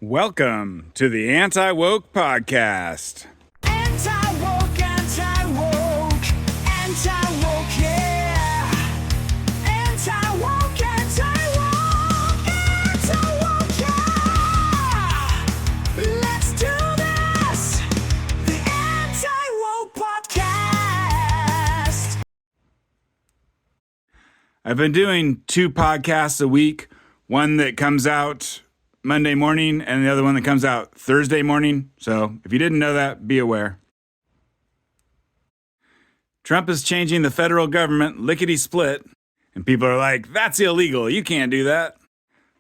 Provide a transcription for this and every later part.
Welcome to the Anti-Woke Podcast. Anti-woke, anti-woke, anti-woke, yeah. Anti-woke, anti-woke, anti-woke, yeah. Let's do this. The Anti-Woke Podcast. I've been doing 2 podcasts a week, one that comes out Monday morning and the other one that comes out Thursday morning. So if you didn't know that, be aware. Trump is changing the federal government lickety-split, and people are like, that's illegal. You can't do that.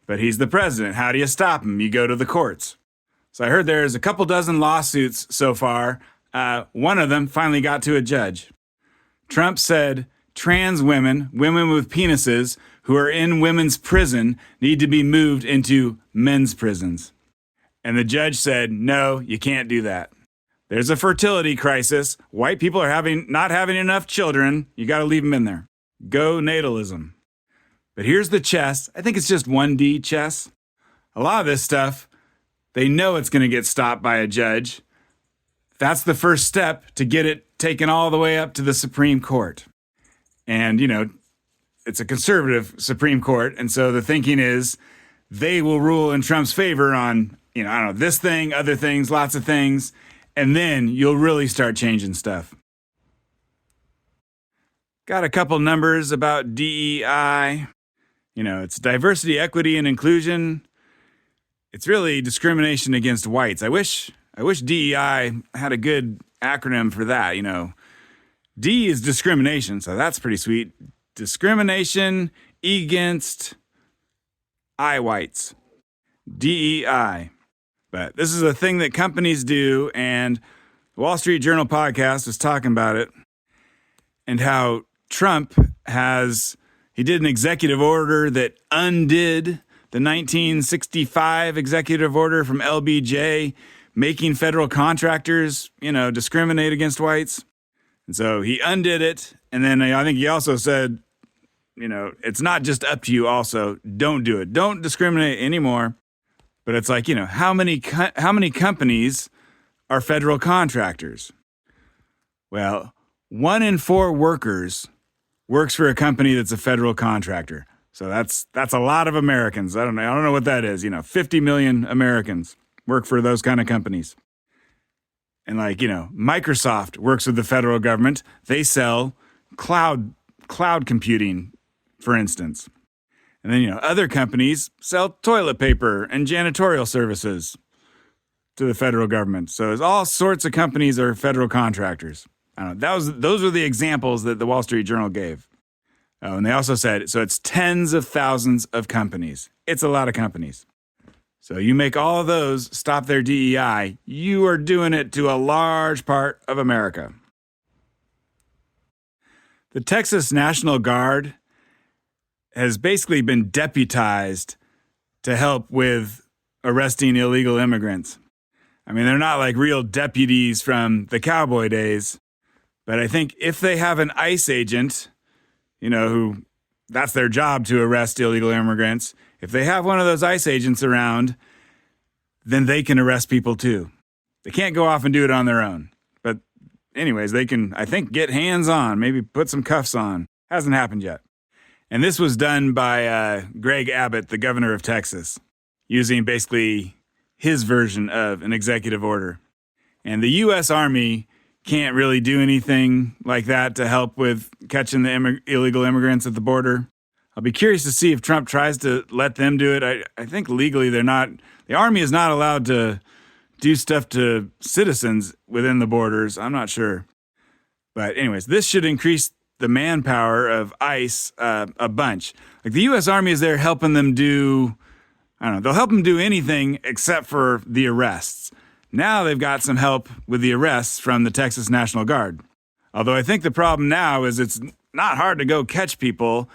But he's the president. How do you stop him? You go to the courts. So I heard there's a couple dozen lawsuits so far. One of them finally got to a judge. Trump said trans women, women with penises, who are in women's prison need to be moved into men's prisons. And the judge said, no, you can't do that. There's a fertility crisis. White people are not having enough children. You got to leave them in there. Go natalism. But here's the chess. I think it's just 1D chess. A lot of this stuff, they know it's going to get stopped by a judge. That's the first step to get it taken all the way up to the Supreme Court. And, it's a conservative Supreme Court, and so the thinking is they will rule in Trump's favor on, this thing, other things, lots of things, and then you'll really start changing stuff. Got a couple numbers about DEI. It's diversity, equity, and inclusion. It's really discrimination against whites. I wish DEI had a good acronym for that, D is discrimination, so that's pretty sweet. Discrimination against whites, DEI. But this is a thing that companies do, and the Wall Street Journal podcast was talking about it and how Trump he did an executive order that undid the 1965 executive order from LBJ, making federal contractors, discriminate against whites. And so he undid it. And then I think he also said, it's not just up to you also. Don't do it. Don't discriminate anymore. But it's like, how many companies are federal contractors? Well, 1 in 4 workers works for a company that's a federal contractor. So that's a lot of Americans. I don't know what that is. 50 million Americans work for those kind of companies. And Microsoft works with the federal government. They sell cloud computing, for instance. And then, other companies sell toilet paper and janitorial services to the federal government. So there's all sorts of companies are federal contractors. I don't know. Those were the examples that the Wall Street Journal gave. Oh, and they also said, so it's tens of thousands of companies. It's a lot of companies. So you make all of those stop their DEI, you are doing it to a large part of America. The Texas National Guard has basically been deputized to help with arresting illegal immigrants. I mean, they're not like real deputies from the cowboy days, but I think if they have an ICE agent, who that's their job to arrest illegal immigrants, if they have one of those ICE agents around, then they can arrest people too. They can't go off and do it on their own. But anyways, they can, I think, get hands on, maybe put some cuffs on. Hasn't happened yet. And this was done by Greg Abbott, the governor of Texas, using basically his version of an executive order. And the U.S. Army can't really do anything like that to help with catching the illegal immigrants at the border. I'll be curious to see if Trump tries to let them do it. I think legally the Army is not allowed to do stuff to citizens within the borders. I'm not sure. But anyways, this should increase the manpower of ICE a bunch. Like the U.S. Army is there helping them do, they'll help them do anything except for the arrests. Now they've got some help with the arrests from the Texas National Guard. Although I think the problem now is it's not hard to go catch people.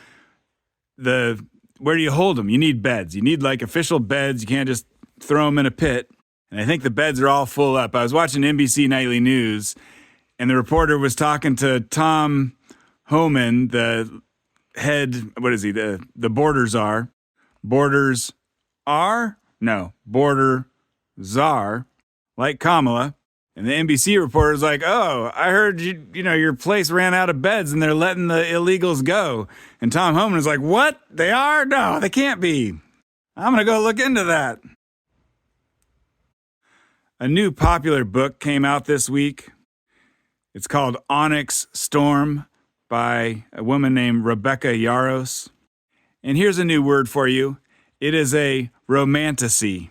Where do you hold them? You need beds. You need official beds. You can't just throw them in a pit. And I think the beds are all full up. I was watching NBC Nightly News, and the reporter was talking to Tom Homan, the head, what is he, the border czar. Borders are? No, border czar, like Kamala. And the NBC reporter's like, oh, I heard your place ran out of beds and they're letting the illegals go. And Tom Homan is like, what? They are? No, they can't be. I'm going to go look into that. A new popular book came out this week. It's called Onyx Storm by a woman named Rebecca Yarros. And here's a new word for you. It is a romantasy,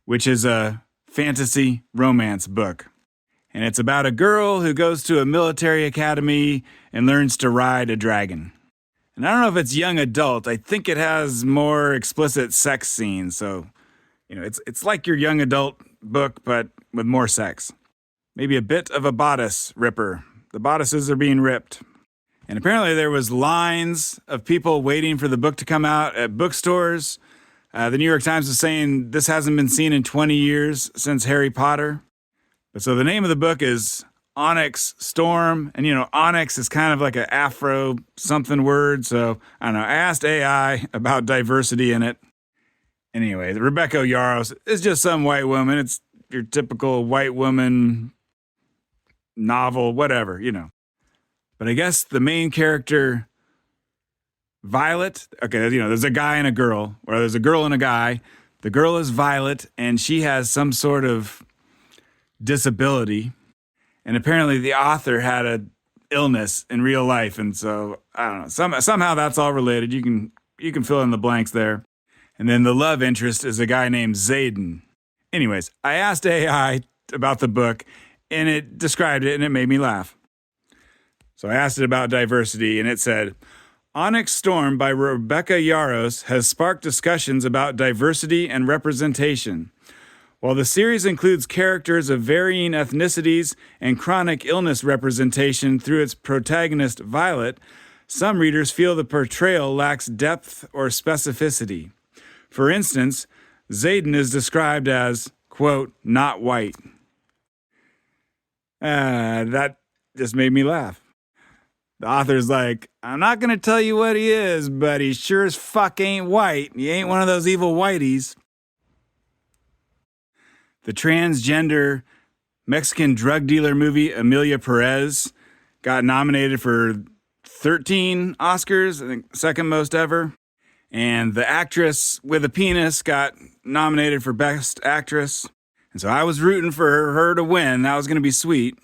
which is a fantasy romance book. And it's about a girl who goes to a military academy and learns to ride a dragon. And I don't know if it's young adult. I think it has more explicit sex scenes. So, it's like your young adult book, but with more sex. Maybe a bit of a bodice ripper. The bodices are being ripped. And apparently there was lines of people waiting for the book to come out at bookstores. The New York Times is saying this hasn't been seen in 20 years since Harry Potter. But so the name of the book is Onyx Storm. And, onyx is kind of like an Afro something word. So, I don't know. I asked AI about diversity in it. Anyway, the Rebecca Yarros is just some white woman. It's your typical white woman novel, whatever, But I guess the main character, Violet, okay, there's a guy and a girl, or there's a girl and a guy. The girl is Violet, and she has some sort of disability. And apparently the author had an illness in real life. And so, I don't know, somehow that's all related. You can fill in the blanks there. And then the love interest is a guy named Zayden. Anyways, I asked AI about the book, and it described it, and it made me laugh. So I asked it about diversity, and it said, Onyx Storm by Rebecca Yarros has sparked discussions about diversity and representation. While the series includes characters of varying ethnicities and chronic illness representation through its protagonist, Violet, some readers feel the portrayal lacks depth or specificity. For instance, Zayden is described as, quote, not white. That just made me laugh. The author's like, I'm not going to tell you what he is, but he sure as fuck ain't white. He ain't one of those evil whiteys. The transgender Mexican drug dealer movie Emilia Perez got nominated for 13 Oscars, I think second most ever. And the actress with a penis got nominated for Best Actress. And so I was rooting for her to win. That was going to be sweet.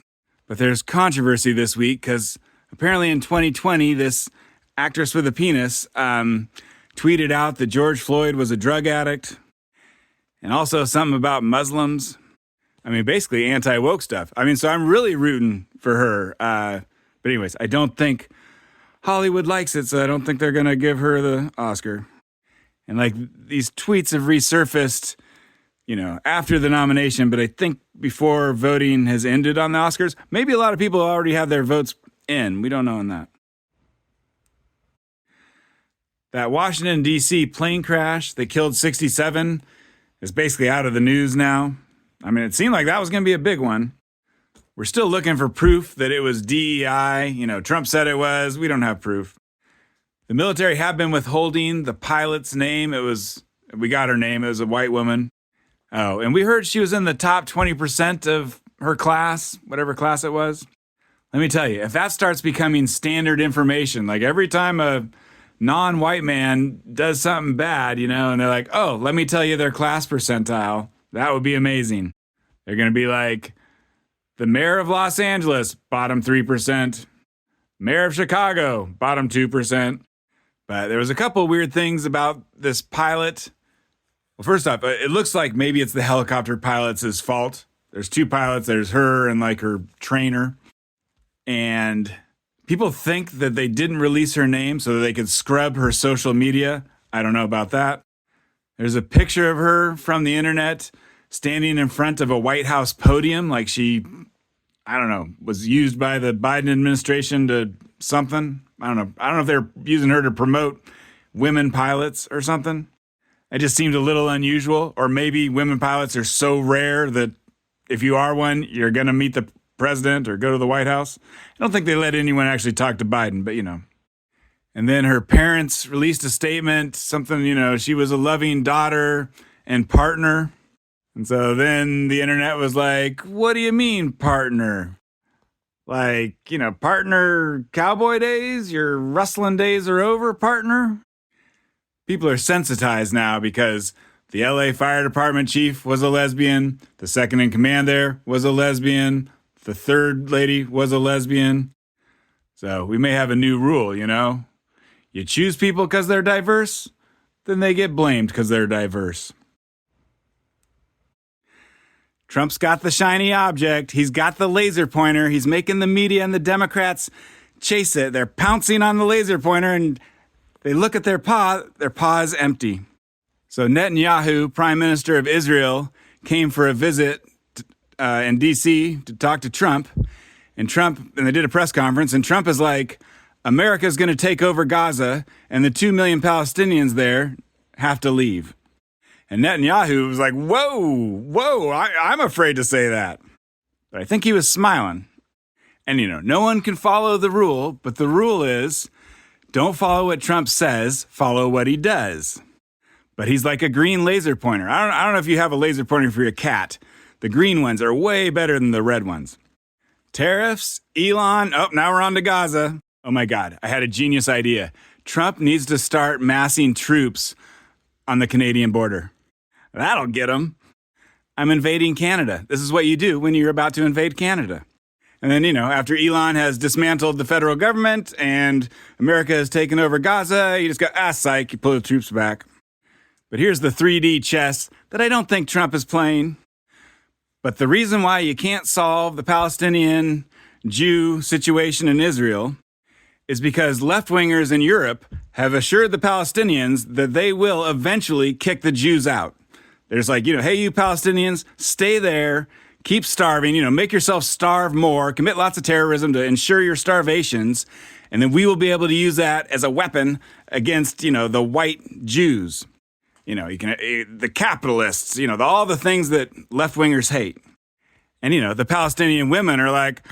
But there's controversy this week because apparently in 2020, this actress with a penis tweeted out that George Floyd was a drug addict. And also something about Muslims. I mean, basically anti-woke stuff. So I'm really rooting for her. But anyways, I don't think Hollywood likes it, so I don't think they're going to give her the Oscar. And these tweets have resurfaced, after the nomination, but I think before voting has ended on the Oscars. Maybe a lot of people already have their votes in. We don't know on that. That Washington, D.C. plane crash that killed 67 is basically out of the news now. It seemed like that was going to be a big one. We're still looking for proof that it was DEI. Trump said it was. We don't have proof. The military have been withholding the pilot's name. We got her name. It was a white woman. Oh, and we heard she was in the top 20% of her class, whatever class it was. Let me tell you, if that starts becoming standard information, like every time a non-white man does something bad, and they're like, oh, let me tell you their class percentile, that would be amazing. They're going to be like, the mayor of Los Angeles, bottom 3%. Mayor of Chicago, bottom 2%. But there was a couple weird things about this pilot. Well, first off, it looks like maybe it's the helicopter pilot's fault. There's two pilots. There's her and her trainer. And people think that they didn't release her name so that they could scrub her social media. I don't know about that. There's a picture of her from the internet standing in front of a White House podium like she, was used by the Biden administration to something. I don't know if they're using her to promote women pilots or something. It just seemed a little unusual. Or maybe women pilots are so rare that if you are one, you're going to meet the president or go to the White House. I don't think they let anyone actually talk to Biden, but And then her parents released a statement, something, she was a loving daughter and partner. And so then the internet was like, what do you mean, partner? Like, partner cowboy days? Your rustling days are over, partner? People are sensitized now because the LA Fire Department chief was a lesbian. The second in command there was a lesbian. The third lady was a lesbian. So we may have a new rule, You choose people because they're diverse, then they get blamed because they're diverse. Trump's got the shiny object. He's got the laser pointer. He's making the media and the Democrats chase it. They're pouncing on the laser pointer and they look at their paw is empty. So Netanyahu, Prime Minister of Israel, came for a visit in D.C. to talk to Trump. And they did a press conference, and Trump is like, America's going to take over Gaza, and the 2 million Palestinians there have to leave. And Netanyahu was like, whoa, I'm afraid to say that. But I think he was smiling. And, no one can follow the rule, but the rule is, don't follow what Trump says, follow what he does. But he's like a green laser pointer. I don't know if you have a laser pointer for your cat. The green ones are way better than the red ones. Tariffs, Elon, now we're on to Gaza. Oh my God, I had a genius idea. Trump needs to start massing troops on the Canadian border. That'll get him. I'm invading Canada. This is what you do when you're about to invade Canada. And then, after Elon has dismantled the federal government and America has taken over Gaza, you just go, psych, you pull the troops back. But here's the 3D chess that I don't think Trump is playing. But the reason why you can't solve the Palestinian Jew situation in Israel is because left-wingers in Europe have assured the Palestinians that they will eventually kick the Jews out. There's like, hey, you Palestinians, stay there, keep starving, make yourself starve more, commit lots of terrorism to ensure your starvations, and then we will be able to use that as a weapon against, the white Jews. The capitalists, all the things that left-wingers hate. And, the Palestinian women are like,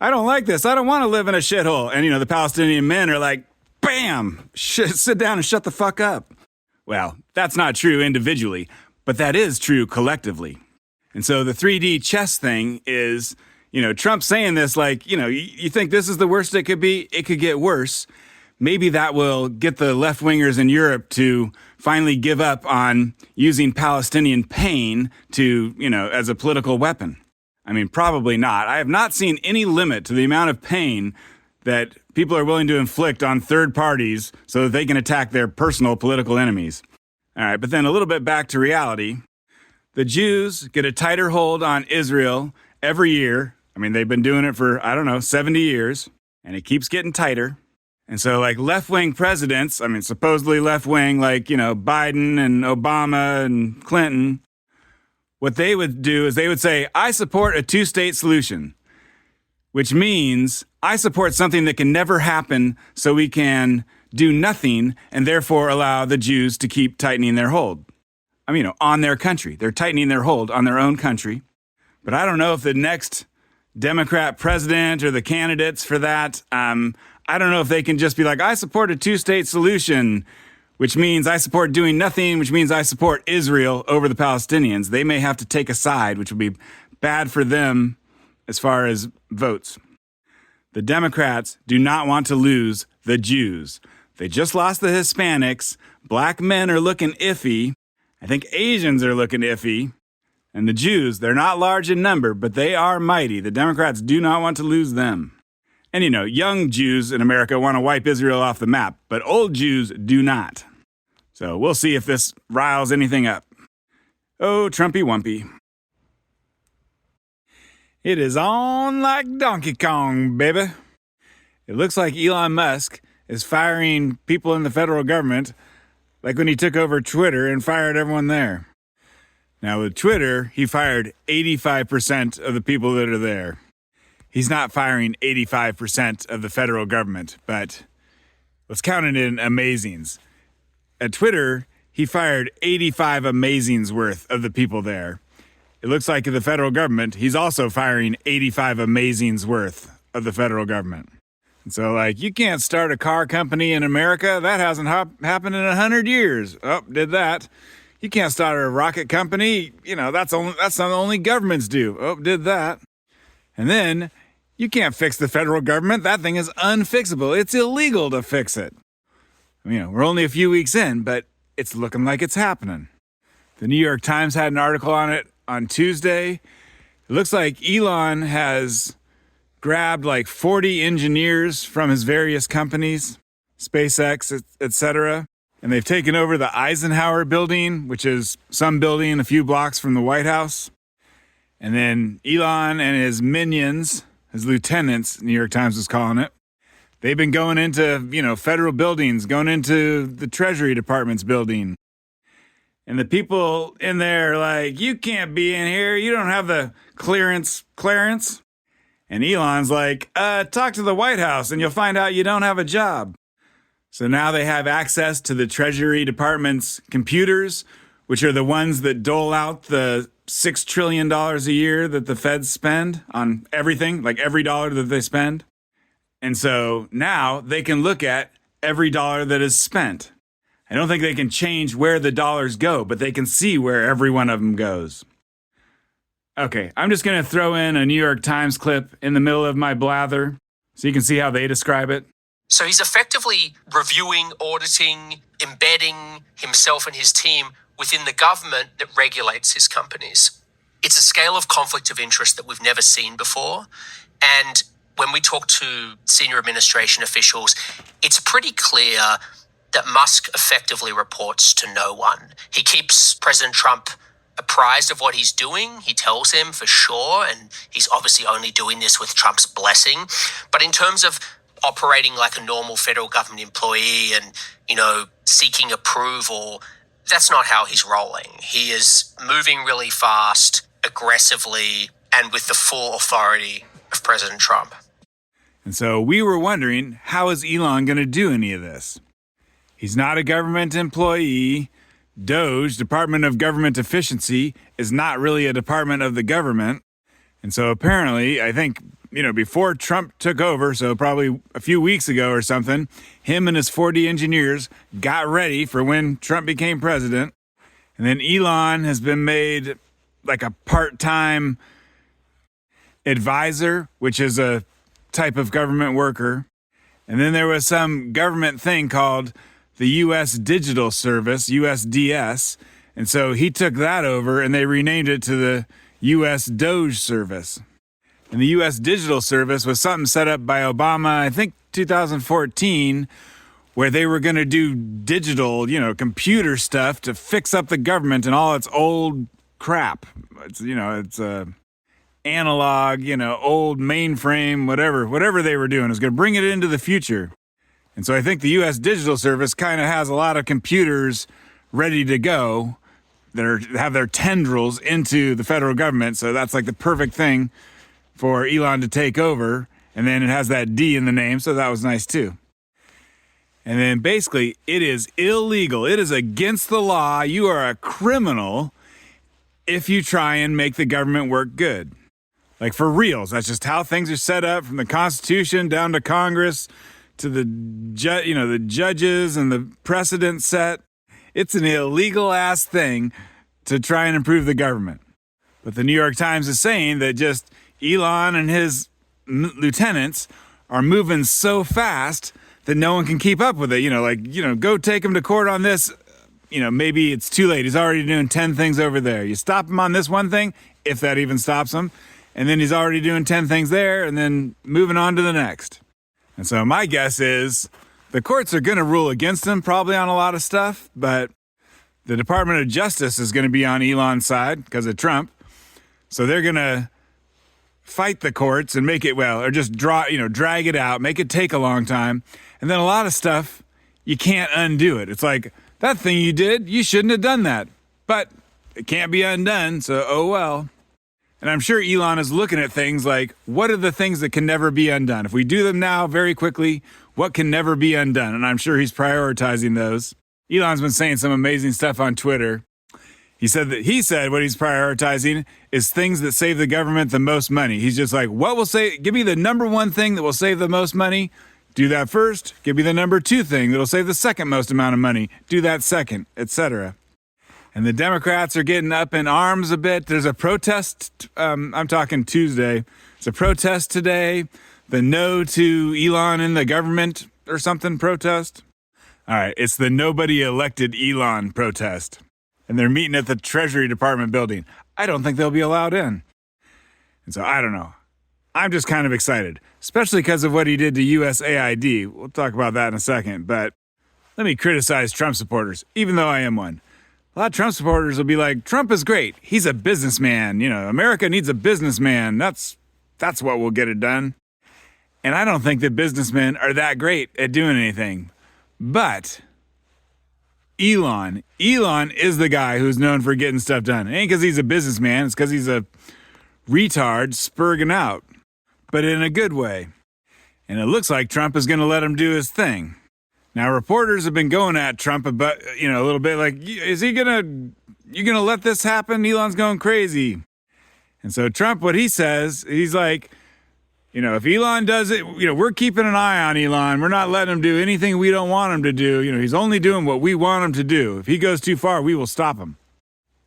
I don't like this. I don't want to live in a shithole. And, the Palestinian men are like, bam, sit down and shut the fuck up. Well, that's not true individually, but that is true collectively. And so the 3D chess thing is, Trump saying this like, you think this is the worst it could be? It could get worse. Maybe that will get the left-wingers in Europe to finally give up on using Palestinian pain to, as a political weapon. I mean, probably not. I have not seen any limit to the amount of pain that people are willing to inflict on third parties so that they can attack their personal political enemies. All right, but then a little bit back to reality. The Jews get a tighter hold on Israel every year. I mean, they've been doing it for, 70 years, and it keeps getting tighter. And so, like, left-wing presidents, supposedly left-wing, like, Biden and Obama and Clinton, what they would do is they would say, I support a two-state solution, which means I support something that can never happen so we can do nothing and therefore allow the Jews to keep tightening their hold. On their country. They're tightening their hold on their own country. But I don't know if the next Democrat president or the candidates for that, I don't know if they can just be like, I support a two-state solution, which means I support doing nothing, which means I support Israel over the Palestinians. They may have to take a side, which would be bad for them as far as votes. The Democrats do not want to lose the Jews. They just lost the Hispanics. Black men are looking iffy. I think Asians are looking iffy. And the Jews, they're not large in number, but they are mighty. The Democrats do not want to lose them. And, young Jews in America want to wipe Israel off the map, but old Jews do not. So we'll see if this riles anything up. Oh, Trumpy Wumpy. It is on like Donkey Kong, baby. It looks like Elon Musk is firing people in the federal government like when he took over Twitter and fired everyone there. Now, with Twitter, he fired 85% of the people that are there. He's not firing 85% of the federal government, but let's count it in amazings. At Twitter, he fired 85 amazings worth of the people there. It looks like in the federal government, he's also firing 85 amazings worth of the federal government. And so, you can't start a car company in America. That hasn't happened in 100 years. Oh, did that. You can't start a rocket company. That's something only governments do. Oh, did that. And then you can't fix the federal government. That thing is unfixable. It's illegal to fix it. We're only a few weeks in, but it's looking like it's happening. The New York Times had an article on it on Tuesday. It looks like Elon has grabbed like 40 engineers from his various companies, SpaceX, etc. And they've taken over the Eisenhower building, which is some building a few blocks from the White House. And then Elon and his minions, his lieutenants, New York Times is calling it, they've been going into, federal buildings, going into the Treasury Department's building. And the people in there are like, you can't be in here. You don't have the clearance. And Elon's like, talk to the White House and you'll find out you don't have a job. So now they have access to the Treasury Department's computers, which are the ones that dole out the $6 trillion a year that the feds spend on everything, like every dollar that they spend. And so now they can look at every dollar that is spent. I don't think they can change where the dollars go, but they can see where every one of them goes. Okay, I'm just going to throw in a New York Times clip in the middle of my blather so you can see how they describe it. So he's effectively reviewing, auditing, embedding himself and his team within the government that regulates his companies. It's a scale of conflict of interest that we've never seen before. And when we talk to senior administration officials, it's pretty clear that Musk effectively reports to no one. He keeps President Trump apprised of what he's doing. He tells him for sure, and he's obviously only doing this with Trump's blessing. But in terms of operating like a normal federal government employee and, seeking approval, that's not how he's rolling. He is moving really fast, aggressively, and with the full authority of President Trump. And so we were wondering, how is Elon going to do any of this? He's not a government employee. DOGE, Department of Government Efficiency, is not really a department of the government. And so apparently, I think, before Trump took over, so probably a few weeks ago or something, him and his 40 engineers got ready for when Trump became president. And then Elon has been made like a part-time advisor, which is a type of government worker. And then there was some government thing called the U.S. Digital Service, USDS. And so he took that over and they renamed it to the U.S. Doge Service. And the U.S. Digital Service was something set up by Obama, I think 2014, where they were going to do digital, computer stuff to fix up the government and all its old crap. It's analog, old mainframe, whatever they were doing is going to bring it into the future. And so I think the U.S. Digital Service kind of has a lot of computers ready to go that have their tendrils into the federal government. So that's like the perfect thing for Elon to take over. And then it has that D in the name, so that was nice too. And then basically, it is illegal. It is against the law. You are a criminal if you try and make the government work good. Like for reals. That's just how things are set up, from the Constitution down to Congress to the judges and the precedent set. It's an illegal ass thing to try and improve the government. But the New York Times is saying that just Elon and his lieutenants are moving so fast that no one can keep up with it. Go take him to court on this. Maybe it's too late. He's already doing 10 things over there. You stop him on this one thing, if that even stops him, and then he's already doing 10 things there and then moving on to the next. And so my guess is the courts are going to rule against him probably on a lot of stuff, but the Department of Justice is going to be on Elon's side because of Trump. So they're going to fight the courts and make it, or just drag it out, make it take a long time. And then a lot of stuff, you can't undo it. It's like, that thing you did, you shouldn't have done that. But it can't be undone, so oh well. And I'm sure Elon is looking at things like, what are the things that can never be undone? If we do them now very quickly, what can never be undone? And I'm sure he's prioritizing those. Elon's been saying some amazing stuff on Twitter. He said what he's prioritizing is things that save the government the most money. He's just like, give me the number one thing that will save the most money. Do that first. Give me the number two thing that'll save the second most amount of money. Do that second, etc. And the Democrats are getting up in arms a bit. There's a protest. I'm talking Tuesday. It's a protest today. The no to Elon in the government or something protest. All right. It's the nobody elected Elon protest. And they're meeting at the Treasury Department building. I don't think they'll be allowed in. And so I don't know. I'm just kind of excited, especially because of what he did to USAID. We'll talk about that in a second. But let me criticize Trump supporters, even though I am one. A lot of Trump supporters will be like, Trump is great. He's a businessman. You know, America needs a businessman. That's what will get it done. And I don't think that businessmen are that great at doing anything. But Elon is the guy who's known for getting stuff done. It ain't because he's a businessman. It's because he's a retard spurging out, but in a good way. And it looks like Trump is going to let him do his thing. Now, reporters have been going at Trump about, a little bit like, you going to let this happen? Elon's going crazy. And so Trump, what he says, he's like, if Elon does it, we're keeping an eye on Elon. We're not letting him do anything we don't want him to do. He's only doing what we want him to do. If he goes too far, we will stop him.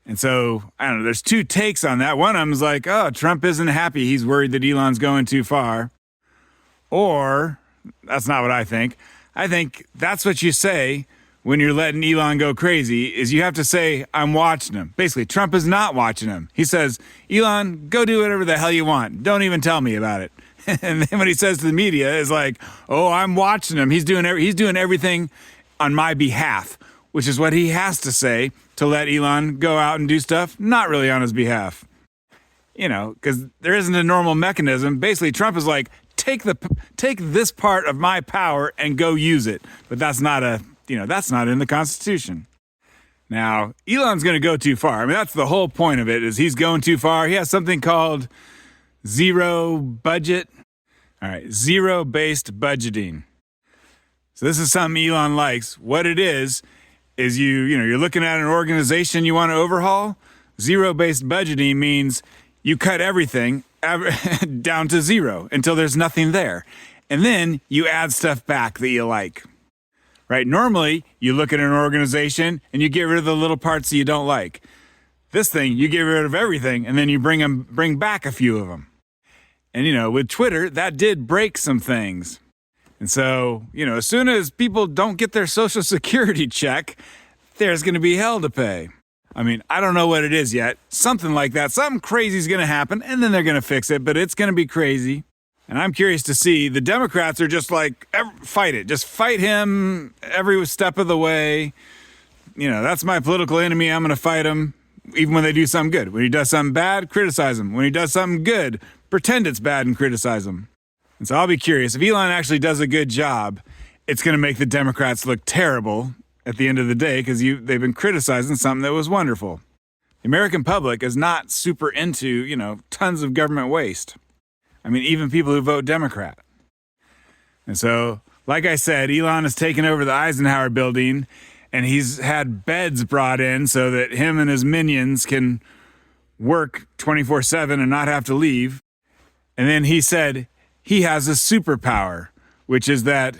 And so, I don't know, there's two takes on that. One of them is like, oh, Trump isn't happy. He's worried that Elon's going too far. Or, that's not what I think. I think that's what you say when you're letting Elon go crazy, is you have to say, I'm watching him. Basically, Trump is not watching him. He says, Elon, go do whatever the hell you want. Don't even tell me about it. And then what he says to the media is like, oh, I'm watching him. He's doing everything on my behalf, which is what he has to say to let Elon go out and do stuff not really on his behalf. Because there isn't a normal mechanism. Basically, Trump is like, take this part of my power and go use it. But that's not that's not in the Constitution. Now, Elon's going to go too far. I mean, that's the whole point of it, is he's going too far. He has something called zero budget. All right, zero-based budgeting. So this is something Elon likes. What it is you're looking at an organization you want to overhaul. Zero-based budgeting means you cut everything down to zero until there's nothing there. And then you add stuff back that you like. Right? Normally, you look at an organization and you get rid of the little parts that you don't like. This thing, you get rid of everything and then you bring back a few of them. And, with Twitter, that did break some things. And so, as soon as people don't get their Social Security check, there's going to be hell to pay. I mean, I don't know what it is yet. Something like that. Something crazy is going to happen, and then they're going to fix it, but it's going to be crazy. And I'm curious to see. The Democrats are just like, fight it. Just fight him every step of the way. That's my political enemy. I'm going to fight him, even when they do something good. When he does something bad, criticize him. When he does something good, pretend it's bad and criticize him. And so I'll be curious. If Elon actually does a good job, it's going to make the Democrats look terrible at the end of the day, because they've been criticizing something that was wonderful. The American public is not super into, tons of government waste. I mean, even people who vote Democrat. And so, like I said, Elon has taken over the Eisenhower building, and he's had beds brought in so that him and his minions can work 24/7 and not have to leave. And then he said he has a superpower, which is that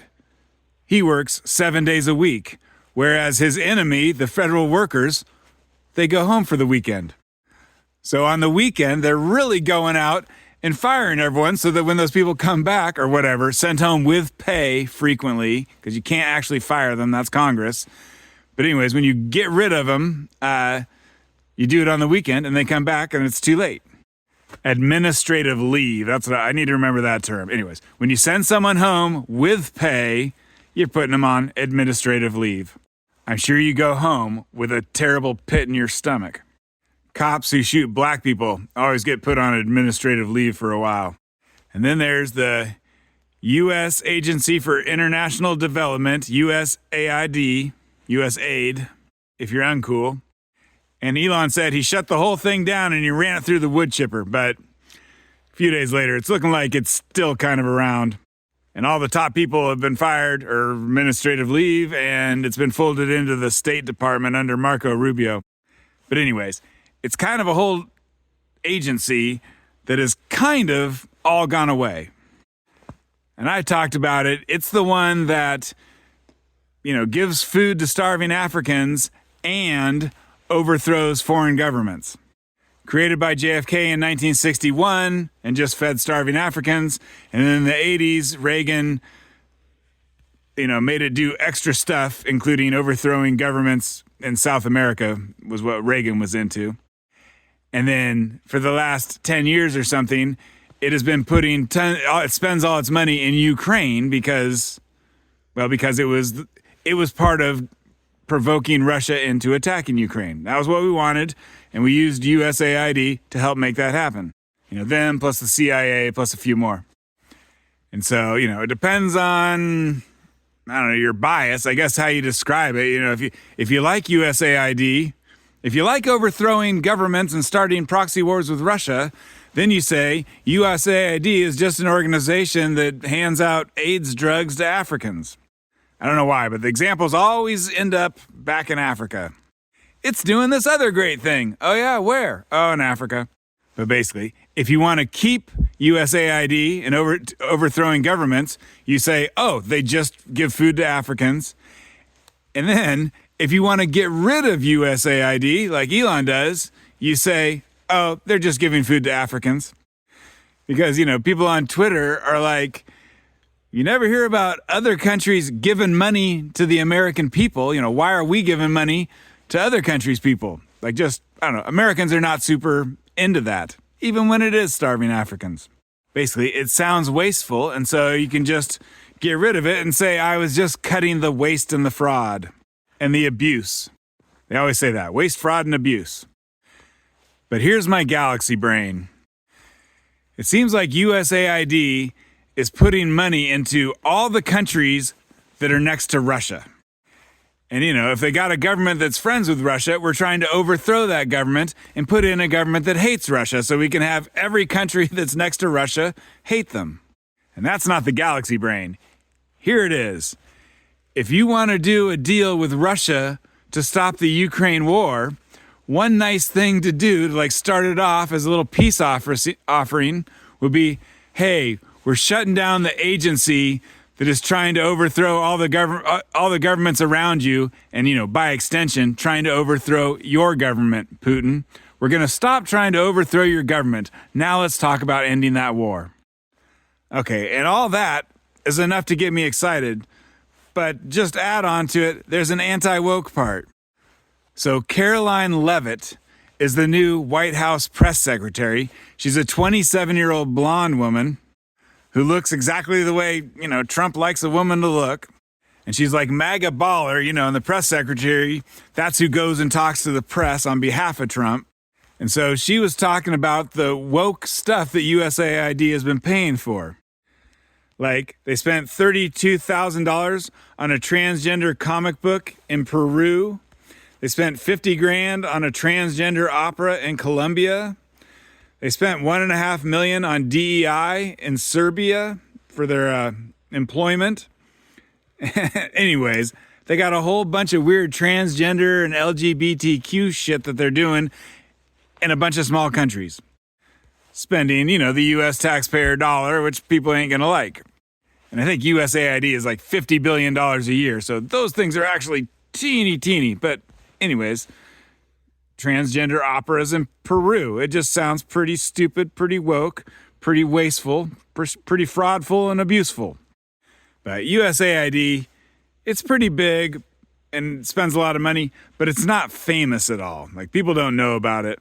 he works 7 days a week, whereas his enemy, the federal workers, they go home for the weekend. So on the weekend, they're really going out and firing everyone so that when those people come back or whatever, sent home with pay frequently, because you can't actually fire them, that's Congress. But anyways, when you get rid of them, you do it on the weekend and they come back and it's too late. Administrative leave. That's what I need to remember that term. Anyways, when you send someone home with pay, you're putting them on administrative leave. I'm sure you go home with a terrible pit in your stomach. Cops who shoot black people always get put on administrative leave for a while. And then there's the U.S. Agency for International Development, USAID, USAID, if you're uncool. And Elon said he shut the whole thing down and he ran it through the wood chipper. But a few days later, it's looking like it's still kind of around. And all the top people have been fired or administrative leave, and it's been folded into the State Department under Marco Rubio. But anyways, it's kind of a whole agency that has kind of all gone away. And I talked about it. It's the one that, gives food to starving Africans and overthrows foreign governments. Created by JFK in 1961 and just fed starving Africans. And then in the 80s, Reagan, made it do extra stuff, including overthrowing governments in South America was what Reagan was into. And then for the last 10 years or something, it has been it spends all its money in Ukraine because it was part of provoking Russia into attacking Ukraine. That was what we wanted, and we used USAID to help make that happen. Them plus the CIA plus a few more. And so, it depends on, your bias, I guess how you describe it. If you like USAID, if you like overthrowing governments and starting proxy wars with Russia, then you say USAID is just an organization that hands out AIDS drugs to Africans. I don't know why, but the examples always end up back in Africa. It's doing this other great thing. Oh yeah, where? Oh, in Africa. But basically, if you want to keep USAID and overthrowing governments, you say, oh, they just give food to Africans. And then, if you want to get rid of USAID, like Elon does, you say, oh, they're just giving food to Africans. Because, people on Twitter are like, you never hear about other countries giving money to the American people. Why are we giving money to other countries' people? Americans are not super into that, even when it is starving Africans. Basically, it sounds wasteful, and so you can just get rid of it and say, I was just cutting the waste and the fraud and the abuse. They always say that, waste, fraud, and abuse. But here's my galaxy brain. It seems like USAID is putting money into all the countries that are next to Russia. And, if they got a government that's friends with Russia, we're trying to overthrow that government and put in a government that hates Russia so we can have every country that's next to Russia hate them. And that's not the galaxy brain. Here it is. If you want to do a deal with Russia to stop the Ukraine war, one nice thing to do to start it off as a little peace offering would be, hey, we're shutting down the agency that is trying to overthrow all the governments around you, and by extension, trying to overthrow your government, Putin. We're going to stop trying to overthrow your government. Now let's talk about ending that war. Okay, and all that is enough to get me excited, but just add on to it, there's an anti-woke part. So Caroline Leavitt is the new White House press secretary. She's a 27-year-old blonde woman who looks exactly the way, Trump likes a woman to look. And she's like MAGA baller, and the press secretary, that's who goes and talks to the press on behalf of Trump. And so she was talking about the woke stuff that USAID has been paying for. Like, they spent $32,000 on a transgender comic book in Peru. They spent $50,000 on a transgender opera in Colombia. They spent $1.5 million on DEI in Serbia for their employment. Anyways, they got a whole bunch of weird transgender and LGBTQ shit that they're doing in a bunch of small countries. Spending, the U.S. taxpayer dollar, which people ain't going to like. And I think USAID is like $50 billion a year. So those things are actually teeny. But anyways, transgender operas in Peru. It just sounds pretty stupid, pretty woke, pretty wasteful, pretty fraudful and abuseful. But USAID, it's pretty big and spends a lot of money, but it's not famous at all. Like, people don't know about it.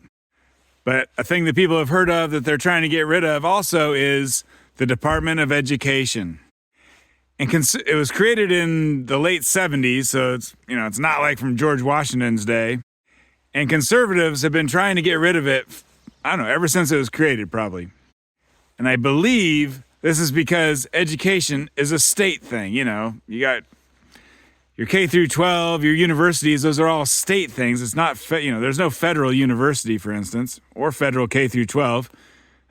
But a thing that people have heard of that they're trying to get rid of also is the Department of Education. And it was created in the late 70s, so it's not like from George Washington's day. And conservatives have been trying to get rid of it, ever since it was created, probably. And I believe this is because education is a state thing. You got your K through 12, your universities, those are all state things. It's not, there's no federal university, for instance, or federal K through 12,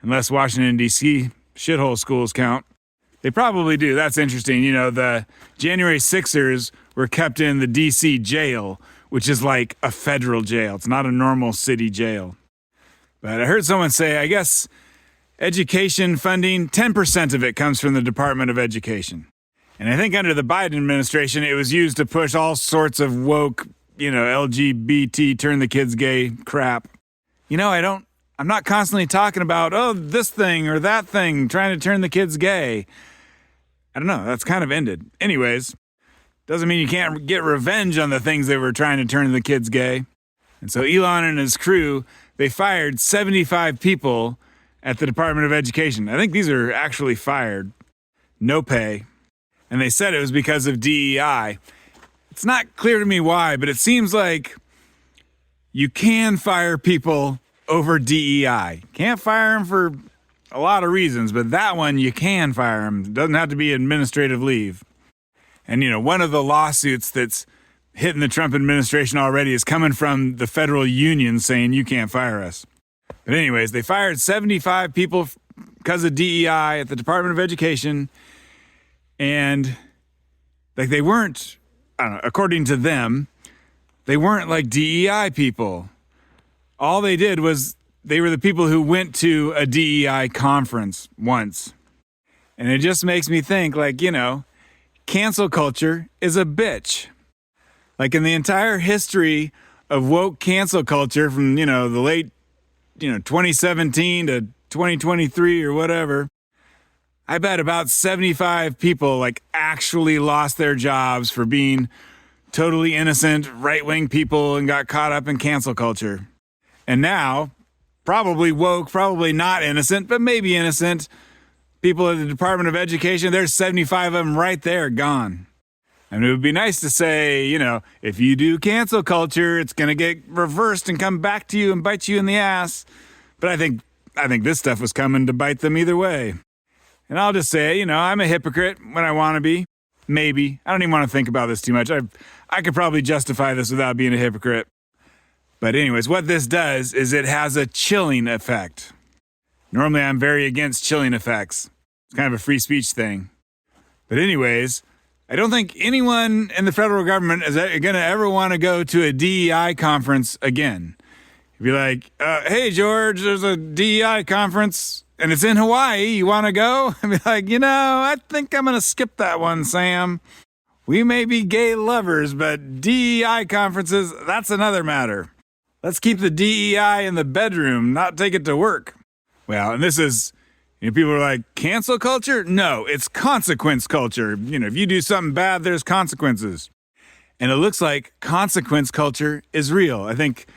unless Washington, D.C. shithole schools count. They probably do. That's interesting. The January 6ers were kept in the D.C. jail, which is like a federal jail. It's not a normal city jail. But I heard someone say, I guess education funding, 10% of it comes from the Department of Education. And I think under the Biden administration, it was used to push all sorts of woke LGBT turn the kids gay crap. I'm not constantly talking about, oh, this thing or that thing trying to turn the kids gay. I don't know. That's kind of ended. Anyways, doesn't mean you can't get revenge on the things they were trying to turn the kids gay. And so Elon and his crew, they fired 75 people at the Department of Education. I think these are actually fired. No pay. And they said it was because of DEI. It's not clear to me why, but it seems like you can fire people over DEI. Can't fire them for a lot of reasons, but that one you can fire them. It doesn't have to be administrative leave. And, one of the lawsuits that's hitting the Trump administration already is coming from the federal union saying you can't fire us. But anyways, they fired 75 people because of DEI at the Department of Education. And like they weren't, I don't know, according to them, they weren't like DEI people. All they did was they were the people who went to a DEI conference once. And it just makes me think like, cancel culture is a bitch. Like in the entire history of woke cancel culture from, the late, 2017 to 2023 or whatever, I bet about 75 people like actually lost their jobs for being totally innocent right-wing people and got caught up in cancel culture. And now, probably woke, probably not innocent, but maybe innocent people at the Department of Education, there's 75 of them right there, gone. And it would be nice to say, if you do cancel culture, it's going to get reversed and come back to you and bite you in the ass. But I think this stuff was coming to bite them either way. And I'll just say, I'm a hypocrite when I want to be. Maybe. I don't even want to think about this too much. I could probably justify this without being a hypocrite. But anyways, what this does is it has a chilling effect. Normally, I'm very against chilling effects. It's kind of a free speech thing. But anyways, I don't think anyone in the federal government is going to ever want to go to a DEI conference again. You'd be like, hey, George, there's a DEI conference and it's in Hawaii. You want to go? I'd be like, I think I'm going to skip that one, Sam. We may be gay lovers, but DEI conferences, that's another matter. Let's keep the DEI in the bedroom, not take it to work. Well, and this is, people are like, cancel culture? No, it's consequence culture. If you do something bad, there's consequences. And it looks like consequence culture is real. I think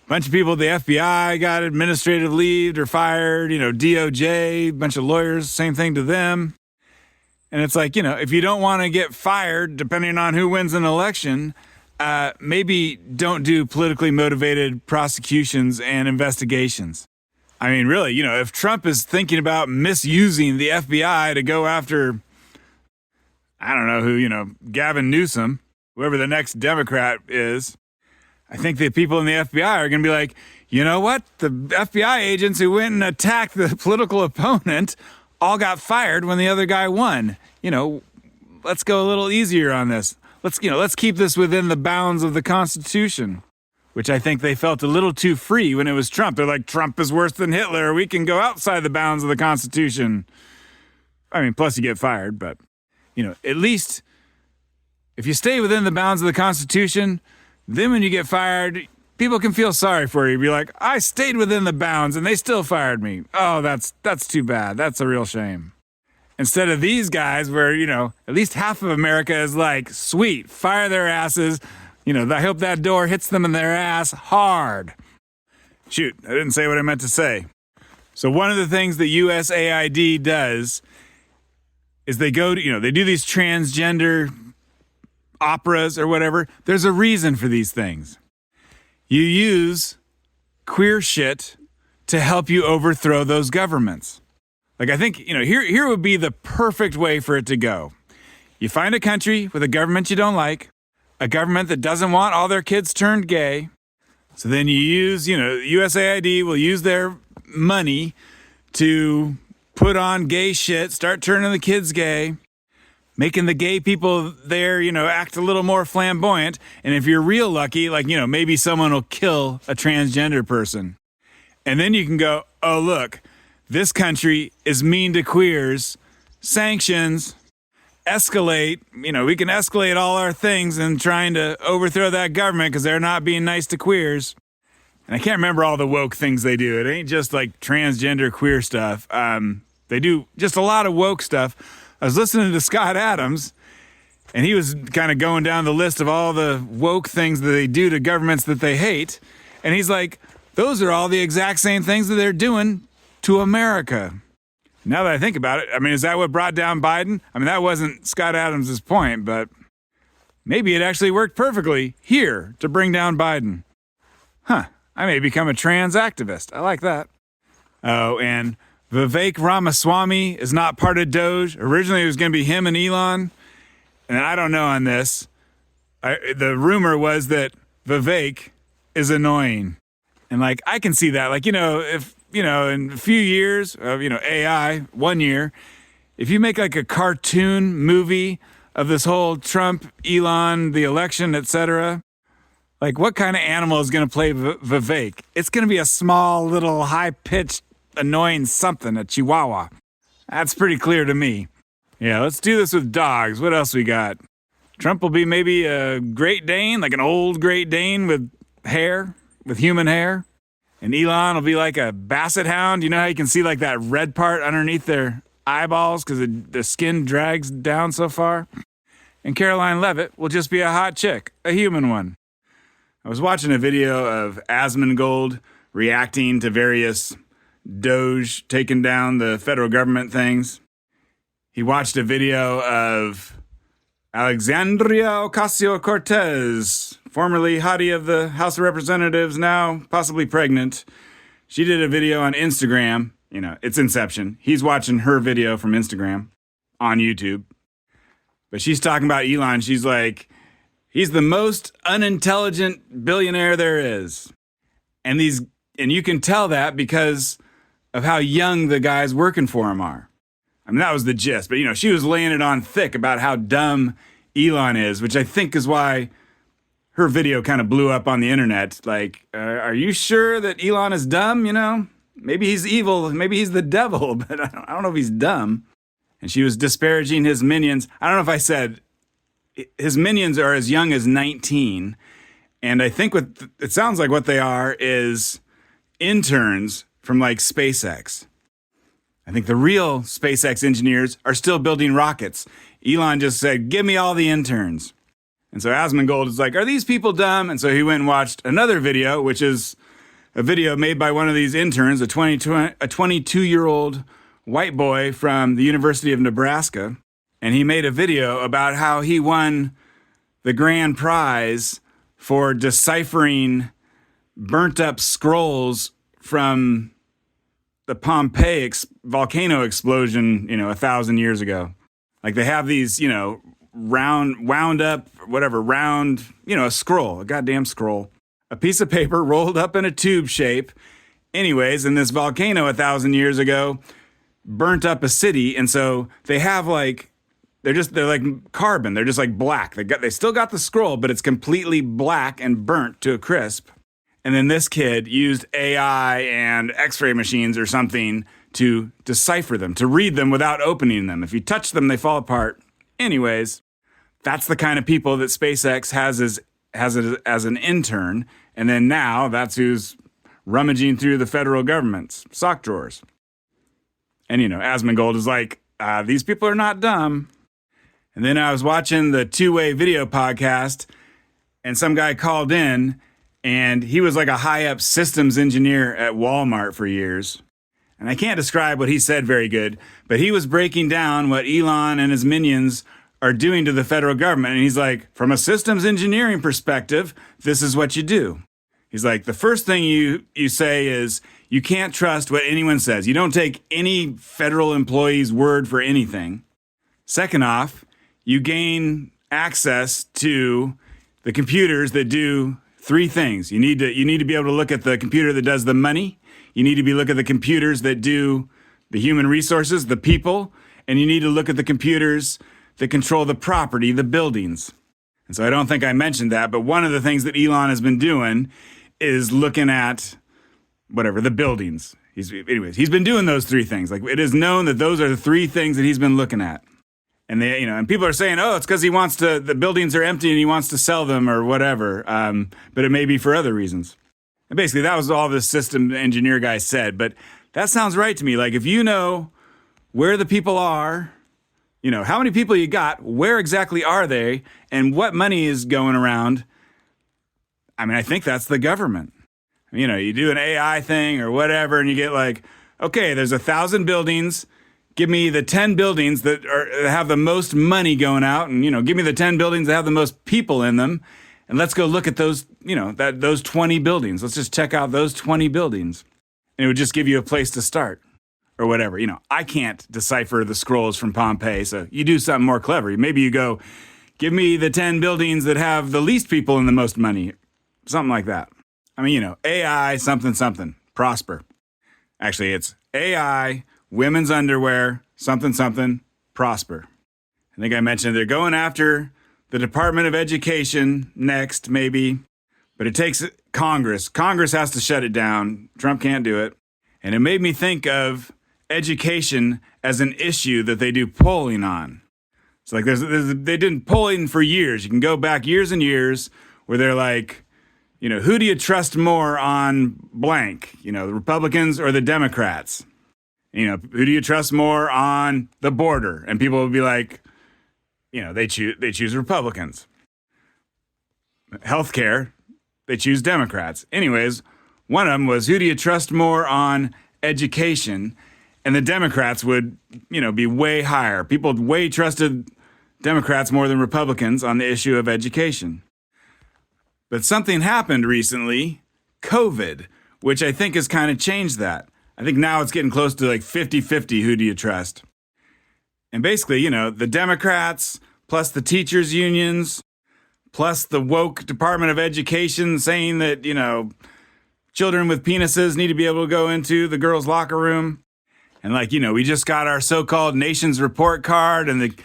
a bunch of people at the FBI got administrative leave or fired, DOJ, a bunch of lawyers, same thing to them. And it's like, if you don't want to get fired, depending on who wins an election, maybe don't do politically motivated prosecutions and investigations. I mean, really, if Trump is thinking about misusing the FBI to go after, I don't know who, Gavin Newsom, whoever the next Democrat is, I think the people in the FBI are going to be like, you know what? The FBI agents who went and attacked the political opponent all got fired when the other guy won. Let's go a little easier on this. Let's keep this within the bounds of the Constitution, which I think they felt a little too free when it was Trump. They're like, Trump is worse than Hitler. We can go outside the bounds of the Constitution. I mean, plus you get fired, but, at least if you stay within the bounds of the Constitution, then when you get fired, people can feel sorry for you. Be like, I stayed within the bounds and they still fired me. Oh, that's too bad. That's a real shame. Instead of these guys where, at least half of America is like, sweet, fire their asses. I hope that door hits them in their ass hard. Shoot, I didn't say what I meant to say. So one of the things that USAID does is they go to, they do these transgender operas or whatever. There's a reason for these things. You use queer shit to help you overthrow those governments. Like, I think, here would be the perfect way for it to go. You find a country with a government you don't like, a government that doesn't want all their kids turned gay. So then you use, USAID will use their money to put on gay shit, start turning the kids gay, making the gay people there, act a little more flamboyant. And if you're real lucky, maybe someone will kill a transgender person. And then you can go, oh, look, this country is mean to queers, sanctions. escalate, we can escalate all our things in trying to overthrow that government because they're not being nice to queers. And I can't remember all the woke things they do. It ain't just like transgender queer stuff. They do just a lot of woke stuff. I was listening to Scott Adams, and he was kind of going down the list of all the woke things that they do to governments that they hate. And he's like, those are all the exact same things that they're doing to America. Now that I think about it, is that what brought down Biden? That wasn't Scott Adams' point, but maybe it actually worked perfectly here to bring down Biden. Huh, I may become a trans activist. I like that. Oh, and Vivek Ramaswamy is not part of Doge. Originally, it was going to be him and Elon. And I don't know on this. The rumor was that Vivek is annoying. And I can see that. If, in a few years of, AI, 1 year, if you make a cartoon movie of this whole Trump, Elon, the election, etc., what kind of animal is going to play Vivek? It's going to be a small, little, high-pitched, annoying something, a chihuahua. That's pretty clear to me. Yeah, let's do this with dogs. What else we got? Trump will be maybe a Great Dane, an old Great Dane with hair, with human hair. And Elon will be like a basset hound. You know how you can see that red part underneath their eyeballs because the skin drags down so far? And Caroline Leavitt will just be a hot chick, a human one. I was watching a video of Asmongold reacting to various Doge taking down the federal government things. He watched a video of Alexandria Ocasio-Cortez, formerly hottie of the House of Representatives, now possibly pregnant. She did a video on Instagram. It's Inception. He's watching her video from Instagram on YouTube. But she's talking about Elon. She's like, he's the most unintelligent billionaire there is. And you can tell that because of how young the guys working for him are. That was the gist. But, she was laying it on thick about how dumb Elon is, which I think is why her video kind of blew up on the internet. Are you sure that Elon is dumb? Maybe he's evil. Maybe he's the devil, but I don't know if he's dumb. And she was disparaging his minions. I don't know if I said his minions are as young as 19. And I think it sounds like what they are is interns from SpaceX. I think the real SpaceX engineers are still building rockets. Elon just said, give me all the interns. And so Asmongold is like, are these people dumb? And so he went and watched another video, which is a video made by one of these interns, a 22-year-old white boy from the University of Nebraska. And he made a video about how he won the grand prize for deciphering burnt up scrolls from the Pompeii volcano explosion, 1,000 years ago. They have these, wound up, a scroll, a goddamn scroll. A piece of paper rolled up in a tube shape. Anyways, and this volcano 1,000 years ago burnt up a city. And so they have they're like carbon. They're just black. They still got the scroll, but it's completely black and burnt to a crisp. And then this kid used AI and X-ray machines or something to decipher them, to read them without opening them. If you touch them, they fall apart. Anyways, that's the kind of people that SpaceX has as an intern. And then now that's who's rummaging through the federal government's sock drawers. And, Asmongold is like, these people are not dumb. And then I was watching the two-way video podcast, and some guy called in, and he was a high-up systems engineer at Walmart for years. And I can't describe what he said very good, but he was breaking down what Elon and his minions are doing to the federal government. And he's like, from a systems engineering perspective, this is what you do. He's like, the first thing you say is you can't trust what anyone says. You don't take any federal employee's word for anything. Second off, you gain access to the computers that do three things. You need to be able to look at the computer that does the money. You need to be looking at the computers that do the human resources, the people, and you need to look at the computers that control the property, the buildings. And so I don't think I mentioned that, but one of the things that Elon has been doing is looking at the buildings. He's been doing those three things. It is known that those are the three things that he's been looking at. And and people are saying, oh, it's because the buildings are empty and he wants to sell them or whatever. But it may be for other reasons. And basically, that was all the system engineer guy said. But that sounds right to me. Like, if you know where the people are, how many people you got, where exactly are they, and what money is going around, I think that's the government. You do an AI thing or whatever, and you get like, okay, there's 1,000 buildings. Give me the 10 buildings that have the most money going out, and give me the 10 buildings that have the most people in them, and let's go look at those, those 20 buildings. Let's just check out those 20 buildings, and it would just give you a place to start, or whatever. I can't decipher the scrolls from Pompeii, so you do something more clever. Maybe you go, give me the 10 buildings that have the least people and the most money, something like that. AI something prosper. Actually, it's AI. Women's underwear, something, prosper. I think I mentioned they're going after the Department of Education next, maybe. But it takes Congress. Congress has to shut it down. Trump can't do it. And it made me think of education as an issue that they do polling on. It's like they did polling for years. You can go back years and years where they're like, who do you trust more on blank? The Republicans or the Democrats? Who do you trust more on the border? And people would be like, they choose Republicans. Healthcare, they choose Democrats. Anyways, one of them was, who do you trust more on education? And the Democrats would, be way higher. People way trusted Democrats more than Republicans on the issue of education. But something happened recently, COVID, which I think has kind of changed that. I think now it's getting close to like 50-50, who do you trust? And basically, the Democrats, plus the teachers' unions, plus the woke Department of Education saying that, children with penises need to be able to go into the girls' locker room. And we just got our so-called nation's report card, and the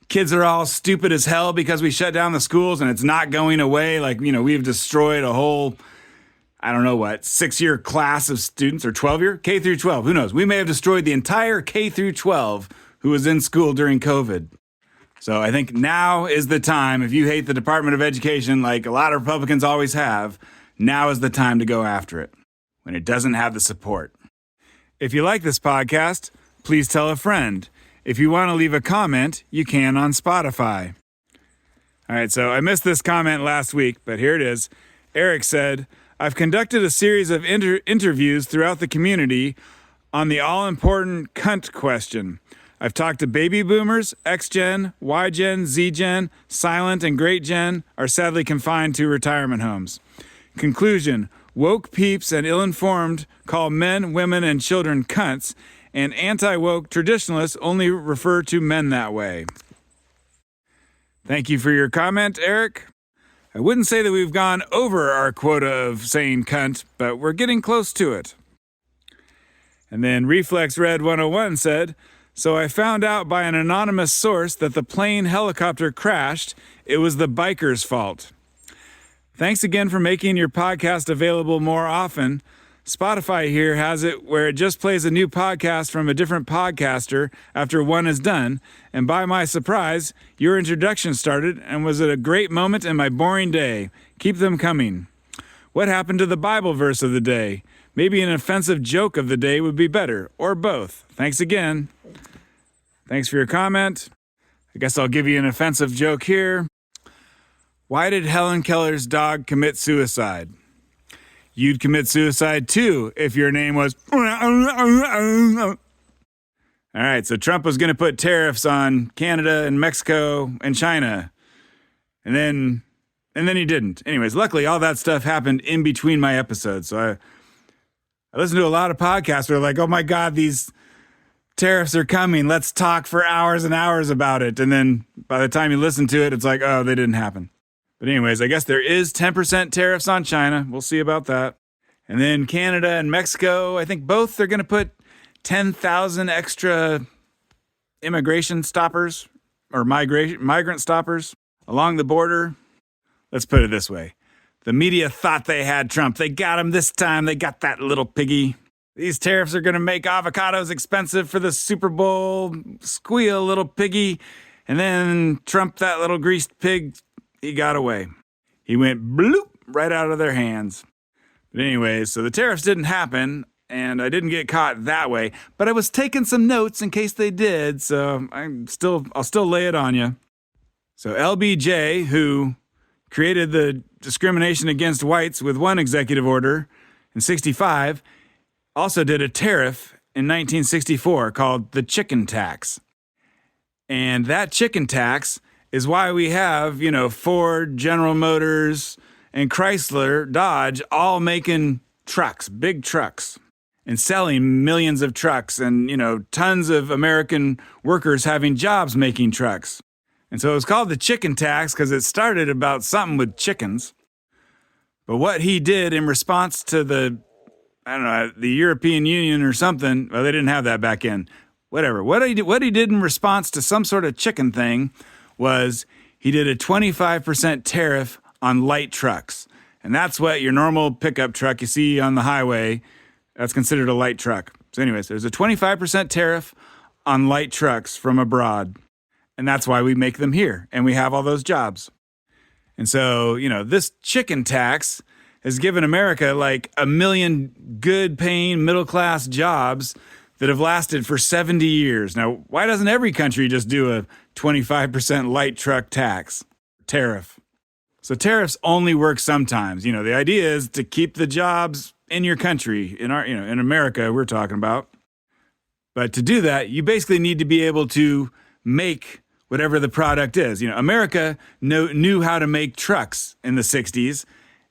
kids are all stupid as hell because we shut down the schools and it's not going away. We've destroyed a whole, 6-year class of students, or 12-year? K through 12, who knows? We may have destroyed the entire K through 12 who was in school during COVID. So I think now is the time, if you hate the Department of Education like a lot of Republicans always have, now is the time to go after it, when it doesn't have the support. If you like this podcast, please tell a friend. If you want to leave a comment, you can on Spotify. All right, so I missed this comment last week, but here it is. Eric said, I've conducted a series of interviews throughout the community on the all-important cunt question. I've talked to baby boomers, X-Gen, Y-Gen, Z-Gen, Silent, and Great Gen are sadly confined to retirement homes. Conclusion, woke peeps and ill-informed call men, women, and children cunts, and anti-woke traditionalists only refer to men that way. Thank you for your comment, Eric. I wouldn't say that we've gone over our quota of saying cunt, but we're getting close to it. And then Reflex Red 101 said, so I found out by an anonymous source that the plane helicopter crashed. It was the bikers' fault. Thanks again for making your podcast available more often. Spotify here has it where it just plays a new podcast from a different podcaster after one is done. And by my surprise, your introduction started and was a great moment in my boring day. Keep them coming. What happened to the Bible verse of the day? Maybe an offensive joke of the day would be better, or both. Thanks again. Thanks for your comment. I guess I'll give you an offensive joke here. Why did Helen Keller's dog commit suicide? You'd commit suicide too if your name was... All right, so Trump was going to put tariffs on Canada and Mexico and China. And then he didn't. Anyways, luckily all that stuff happened in between my episodes. So I listened to a lot of podcasts where they're like, oh my God, these tariffs are coming. Let's talk for hours and hours about it. And then by the time you listen to it, it's like, oh, they didn't happen. But anyways, I guess there is 10% tariffs on China. We'll see about that. And then Canada and Mexico, I think both are going to put 10,000 extra immigration stoppers or migrant stoppers along the border. Let's put it this way. The media thought they had Trump. They got him this time. They got that little piggy. These tariffs are going to make avocados expensive for the Super Bowl. Squeal, little piggy. And then Trump, that little greased pig, he got away. He went bloop right out of their hands. But anyways, so the tariffs didn't happen, and I didn't get caught that way. But I was taking some notes in case they did, so I'll still lay it on you. So LBJ, who created the discrimination against whites with one executive order in 1965, also did a tariff in 1964 called the chicken tax. And that chicken tax is why we have, Ford, General Motors, and Chrysler, Dodge, all making trucks, big trucks, and selling millions of trucks, and, tons of American workers having jobs making trucks. And so it was called the chicken tax because it started about something with chickens. But what he did in response to the European Union or something, well, they didn't have that back in. Whatever. What he did in response to some sort of chicken thing was he did a 25% tariff on light trucks. And that's what your normal pickup truck you see on the highway, that's considered a light truck. So anyways, there's a 25% tariff on light trucks from abroad. And that's why we make them here. And we have all those jobs. And so, this chicken tax has given America like 1 million good paying middle class jobs that have lasted for 70 years. Now, why doesn't every country just do a 25% light truck tariff? So tariffs only work sometimes. The idea is to keep the jobs in your country, in America we're talking about. But to do that, you basically need to be able to make whatever the product is. America knew how to make trucks in the 60s,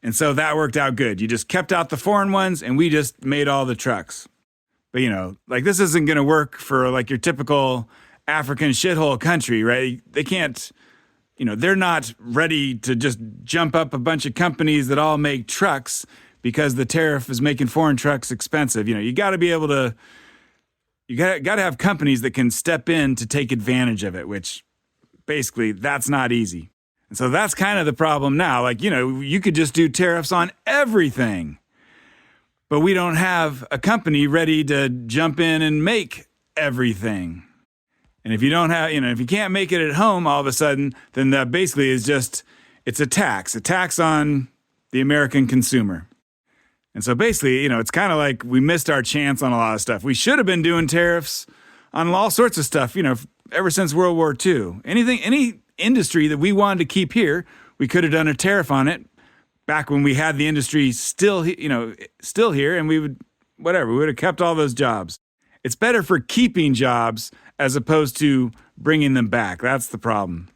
and so that worked out good. You just kept out the foreign ones, and we just made all the trucks. But, this isn't going to work for, your typical African shithole country, right? They can't, they're not ready to just jump up a bunch of companies that all make trucks because the tariff is making foreign trucks expensive. You got to be able to, you got to have companies that can step in to take advantage of it, which basically that's not easy. And so that's kind of the problem now. You could just do tariffs on everything. But we don't have a company ready to jump in and make everything. And if you don't have, if you can't make it at home all of a sudden, then that basically is it's a tax on the American consumer. And so basically, it's kind of like we missed our chance on a lot of stuff. We should have been doing tariffs on all sorts of stuff, ever since World War II. Any industry that we wanted to keep here, we could have done a tariff on it. Back when we had the industry still here, and we would have kept all those jobs. It's better for keeping jobs as opposed to bringing them back. That's the problem.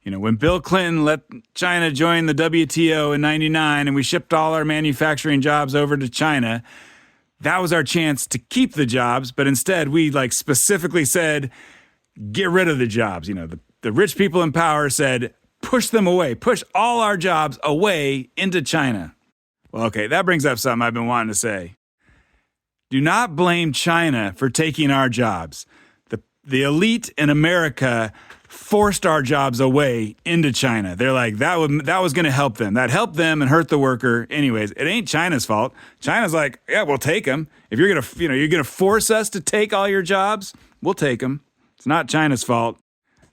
When Bill Clinton let China join the WTO in 1999 and we shipped all our manufacturing jobs over to China, that was our chance to keep the jobs, but instead we specifically said, get rid of the jobs. The rich people in power said, push them away, push all our jobs away into China. Well, okay, that brings up something I've been wanting to say. Do not blame China for taking our jobs. The elite in America forced our jobs away into China. They're like, that was going to help them. That helped them and hurt the worker. Anyways, it ain't China's fault. China's like, yeah, we'll take them. If you're going to, you're going to force us to take all your jobs, we'll take them. It's not China's fault.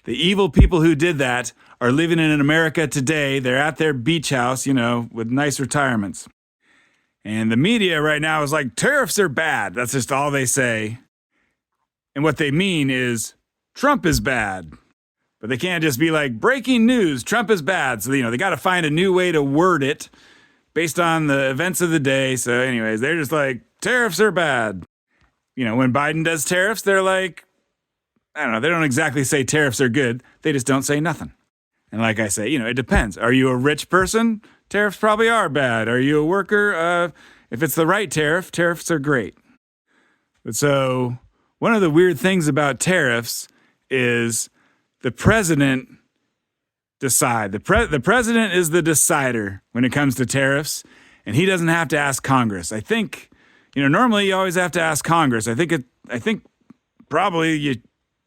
The evil people who did that are living in America today. They're at their beach house, with nice retirements. And the media right now is like, tariffs are bad. That's just all they say. And what they mean is Trump is bad. But they can't just be like, breaking news, Trump is bad. So, they got to find a new way to word it based on the events of the day. So anyways, they're just like, tariffs are bad. When Biden does tariffs, they're like, I don't know, they don't exactly say tariffs are good. They just don't say nothing. And like I say, it depends. Are you a rich person? Tariffs probably are bad. Are you a worker? If it's the right tariff, tariffs are great. But so one of the weird things about tariffs is the president decide. The president is the decider when it comes to tariffs, and he doesn't have to ask Congress. I think, normally you always have to ask Congress. I think probably you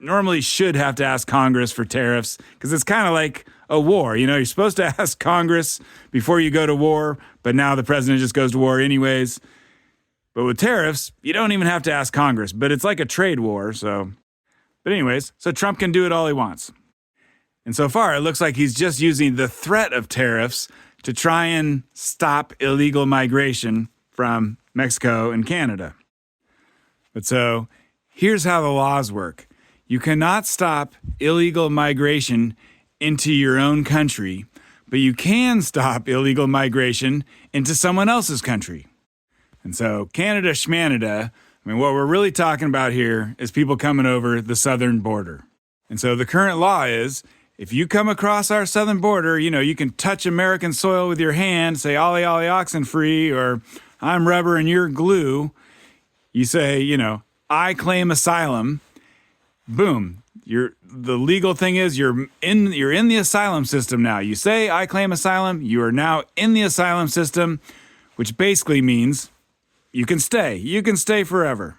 normally should have to ask Congress for tariffs because it's kind of like a war. You're supposed to ask Congress before you go to war, but now the president just goes to war anyways. But with tariffs, you don't even have to ask Congress, but it's like a trade war. But anyways, so Trump can do it all he wants. And so far, it looks like he's just using the threat of tariffs to try and stop illegal migration from Mexico and Canada. But so here's how the laws work. You cannot stop illegal migration into your own country, but you can stop illegal migration into someone else's country. And so Canada schmanada, I mean, what we're really talking about here is people coming over the southern border. And so the current law is, if you come across our southern border, you can touch American soil with your hand, say, ollie, ollie, oxen free, or I'm rubber and you're glue. You say, I claim asylum. Boom. The legal thing is you're in the asylum system now. You say, I claim asylum. You are now in the asylum system, which basically means you can stay. You can stay forever.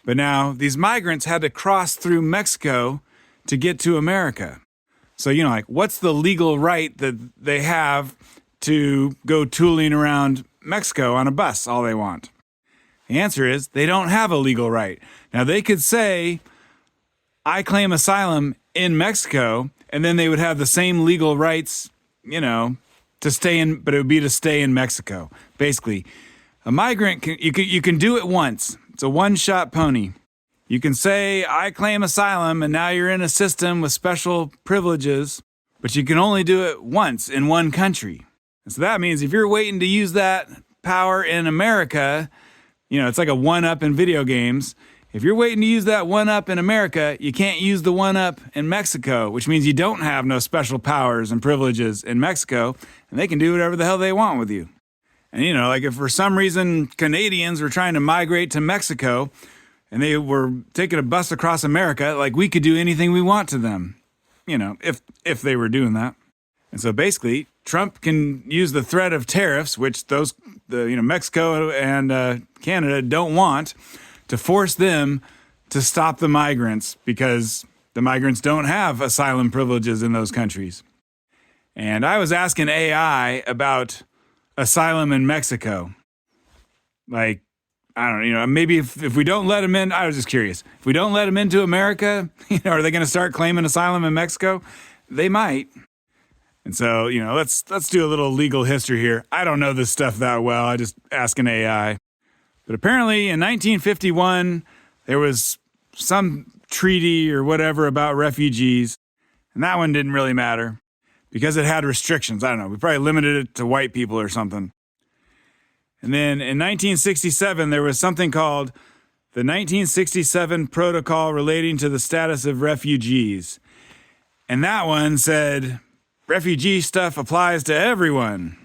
But now these migrants had to cross through Mexico to get to America. So, what's the legal right that they have to go tooling around Mexico on a bus all they want? The answer is they don't have a legal right. Now, they could say, I claim asylum in Mexico, and then they would have the same legal rights, to stay in, but it would be to stay in Mexico. Basically, a migrant, you can do it once. It's a one-shot pony. You can say, I claim asylum, and now you're in a system with special privileges, but you can only do it once in one country. And so that means if you're waiting to use that power in America, it's like a one-up in video games. If you're waiting to use that one-up in America, you can't use the one-up in Mexico, which means you don't have no special powers and privileges in Mexico, and they can do whatever the hell they want with you. And, if for some reason Canadians were trying to migrate to Mexico and they were taking a bus across America, we could do anything we want to them, if they were doing that. And so basically, Trump can use the threat of tariffs, which Mexico and Canada don't want, to force them to stop the migrants because the migrants don't have asylum privileges in those countries. And I was asking AI about asylum in Mexico. I don't know, maybe if we don't let them in, I was just curious. If we don't let them into America, are they going to start claiming asylum in Mexico? They might. And so, let's do a little legal history here. I don't know this stuff that well. I just ask an AI. But apparently in 1951, there was some treaty or whatever about refugees. And that one didn't really matter because it had restrictions. I don't know. We probably limited it to white people or something. And then in 1967, there was something called the 1967 Protocol relating to the status of refugees. And that one said, refugee stuff applies to everyone.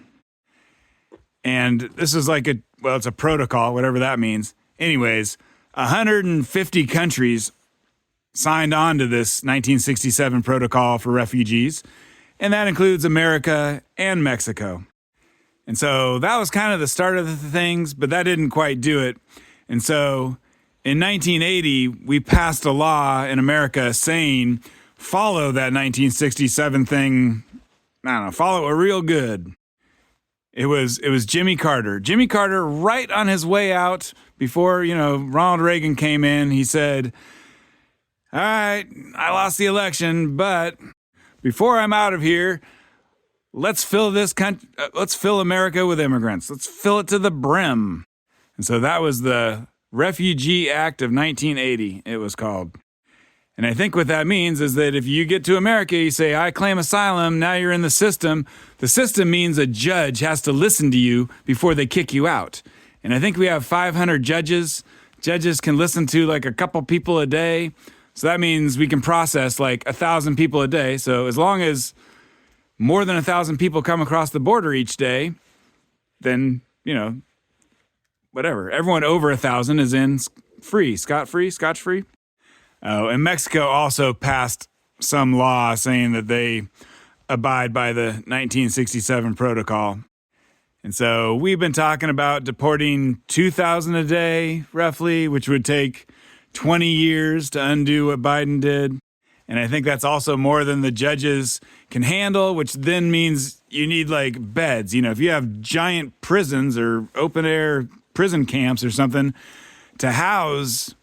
And this is it's a protocol, whatever that means. Anyways, 150 countries signed on to this 1967 Protocol for refugees, and that includes America and Mexico. And so that was kind of the start of the things, but that didn't quite do it. And so in 1980, we passed a law in America saying, follow that 1967 thing. I don't know, follow it real good. It was Jimmy Carter. Jimmy Carter, right on his way out before, Ronald Reagan came in, he said, all right, I lost the election, but before I'm out of here, let's fill America with immigrants. Let's fill it to the brim. And so that was the Refugee Act of 1980, it was called. And I think what that means is that if you get to America, you say, I claim asylum, now you're in the system. The system means a judge has to listen to you before they kick you out. And I think we have 500 judges. Judges can listen to a couple people a day. So that means we can process 1,000 people a day. So as long as more than 1,000 people come across the border each day, then, whatever. Everyone over 1,000 is in free, scotch-free. Oh, and Mexico also passed some law saying that they abide by the 1967 Protocol. And so we've been talking about deporting 2,000 a day, roughly, which would take 20 years to undo what Biden did. And I think that's also more than the judges can handle, which then means you need beds. If you have giant prisons or open air prison camps or something to house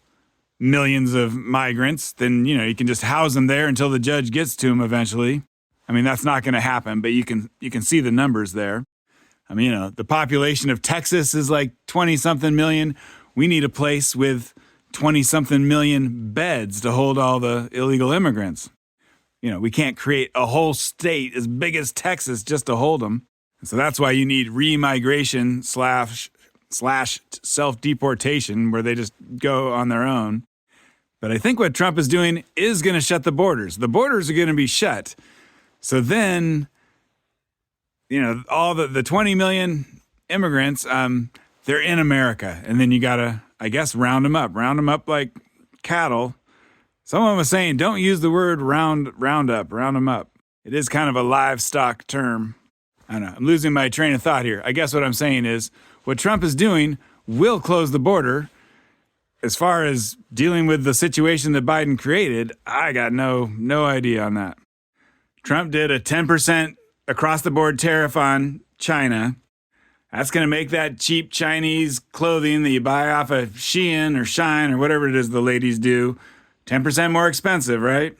millions of migrants, then, you can just house them there until the judge gets to them eventually. I mean, that's not going to happen, but you can see the numbers there. I mean, the population of Texas is like 20-something million. We need a place with 20-something million beds to hold all the illegal immigrants. We can't create a whole state as big as Texas just to hold them. So that's why you need remigration slash self-deportation, where they just go on their own. But I think what Trump is doing is going to shut the borders. The borders are going to be shut. So then, all the 20 million immigrants, they're in America. And then you got to, I guess, round them up like cattle. Someone was saying, don't use the word round them up. It is kind of a livestock term. I don't know. I'm losing my train of thought here. I guess what I'm saying is what Trump is doing will close the border. As far as dealing with the situation that Biden created, I got no idea on that. Trump did a 10% across-the-board tariff on China. That's going to make that cheap Chinese clothing that you buy off of Shein or Shine or whatever it is the ladies do, 10% more expensive, right?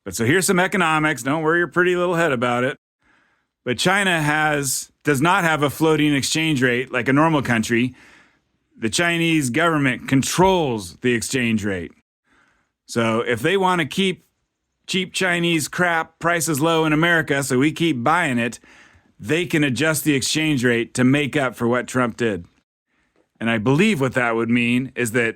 But so here's some economics. Don't worry your pretty little head about it. But China does not have a floating exchange rate like a normal country. The Chinese government controls the exchange rate. So if they want to keep cheap Chinese crap prices low in America so we keep buying it, they can adjust the exchange rate to make up for what Trump did. And I believe what that would mean is that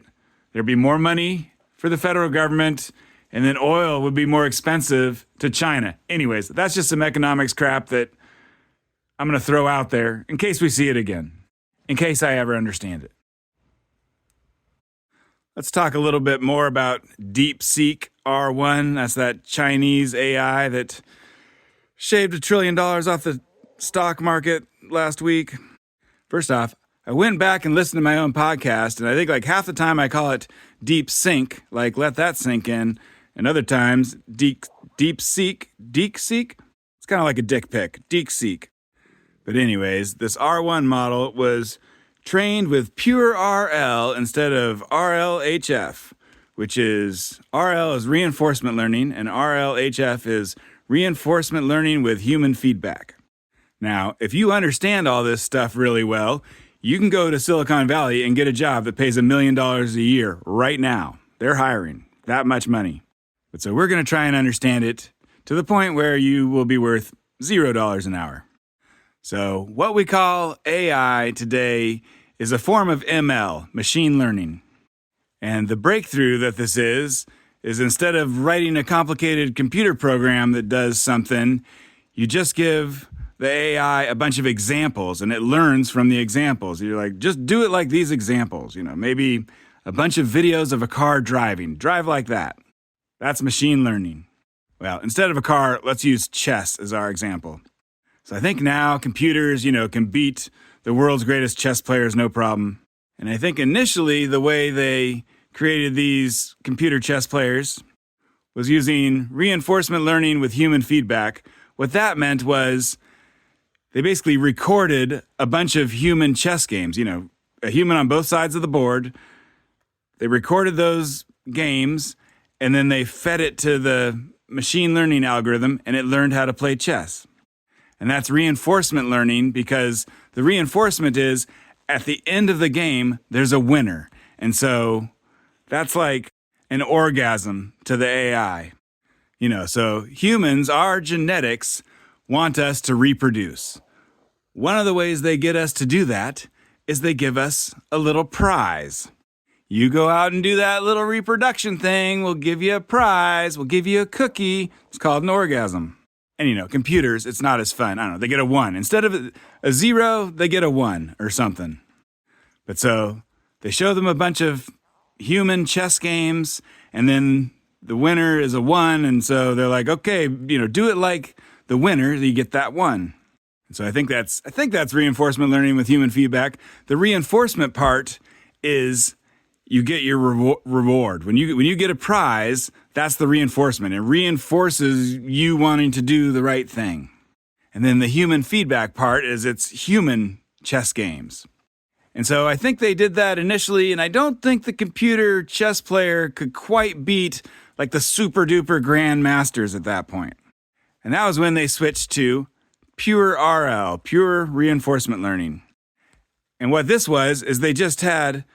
there'd be more money for the federal government, and then oil would be more expensive to China. Anyways, that's just some economics crap that I'm going to throw out there in case we see it again, in case I ever understand it. Let's talk a little bit more about DeepSeek R1. That's that Chinese AI that shaved $1 trillion off the stock market last week. First off, I went back and listened to my own podcast, and I think like half the time I call it deep sink, like let that sink in, and other times deep seek. It's kind of like a dick pic, DeepSeek. But anyways, this R1 model was trained with pure RL instead of RLHF, which is RL is reinforcement learning, and RLHF is reinforcement learning with human feedback. Now, if you understand all this stuff really well, you can go to Silicon Valley and get a job that pays $1 million a year right now. They're hiring that much money. But so we're going to try and understand it to the point where you will be worth $0 an hour. So what we call AI today is a form of ML, machine learning. And the breakthrough that this is instead of writing a complicated computer program that does something, you just give the AI a bunch of examples and it learns from the examples. You're like, just do it like these examples. Maybe a bunch of videos of a car driving. Drive like that. That's machine learning. Well, instead of a car, let's use chess as our example. So I think now computers, can beat the world's greatest chess players, no problem. And I think initially the way they created these computer chess players was using reinforcement learning with human feedback. What that meant was they basically recorded a bunch of human chess games, a human on both sides of the board. They recorded those games and then they fed it to the machine learning algorithm and it learned how to play chess. And that's reinforcement learning because the reinforcement is at the end of the game, there's a winner. And so that's like an orgasm to the AI. So humans, our genetics want us to reproduce. One of the ways they get us to do that is they give us a little prize. You go out and do that little reproduction thing, we'll give you a prize, we'll give you a cookie. It's called an orgasm. And computers, it's not as fun. I don't know, they get a 1. Instead of a 0, they get a 1 or something. But so they show them a bunch of human chess games, and then the winner is a 1, and so they're like, okay, do it like the winner, so you get that 1. And so I think that's reinforcement learning with human feedback. The reinforcement part is you get your reward. When you get a prize, that's the reinforcement. It reinforces you wanting to do the right thing. And then the human feedback part is it's human chess games. And so I think they did that initially, and I don't think the computer chess player could quite beat like the super duper grandmasters at that point. And that was when they switched to pure RL, pure reinforcement learning. And what this was is they just had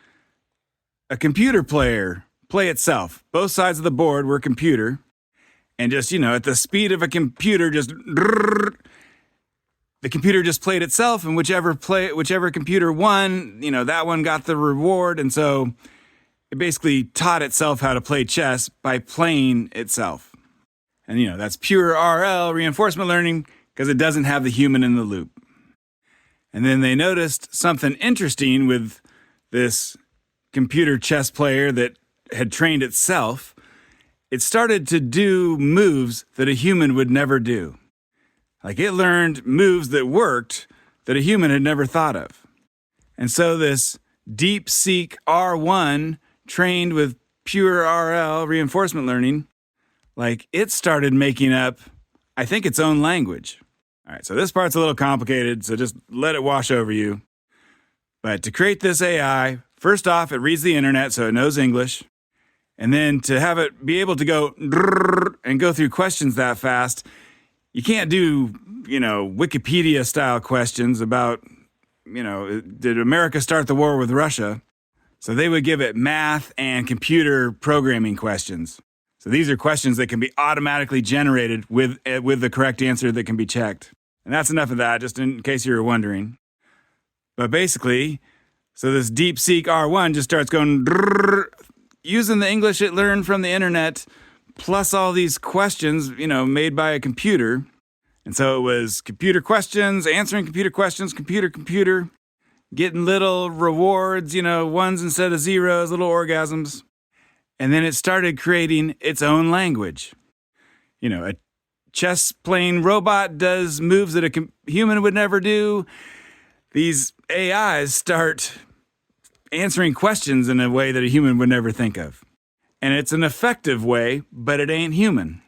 a computer player play itself. Both sides of the board were computer. And just, at the speed of a computer, the computer just played itself, and whichever computer won, that one got the reward. And so it basically taught itself how to play chess by playing itself. And, that's pure RL, reinforcement learning, because it doesn't have the human in the loop. And then they noticed something interesting with this computer chess player that had trained itself. It started to do moves that a human would never do. Like it learned moves that worked that a human had never thought of. And so this DeepSeek R1 trained with pure RL, reinforcement learning, like it started making up, I think, its own language. All right, so this part's a little complicated, so just let it wash over you. But to create this AI, first off, it reads the internet, so it knows English. And then to have it be able to go and go through questions that fast, you can't do, Wikipedia-style questions about, did America start the war with Russia? So they would give it math and computer programming questions. So these are questions that can be automatically generated with the correct answer that can be checked. And that's enough of that, just in case you were wondering. But basically, so this DeepSeek R1 just starts going using the English it learned from the internet, plus all these questions, made by a computer. And so it was computer questions, answering computer questions, computer, getting little rewards, ones instead of zeros, little orgasms. And then it started creating its own language. A chess playing robot does moves that a human would never do. These AIs start answering questions in a way that a human would never think of. And it's an effective way, but it ain't human.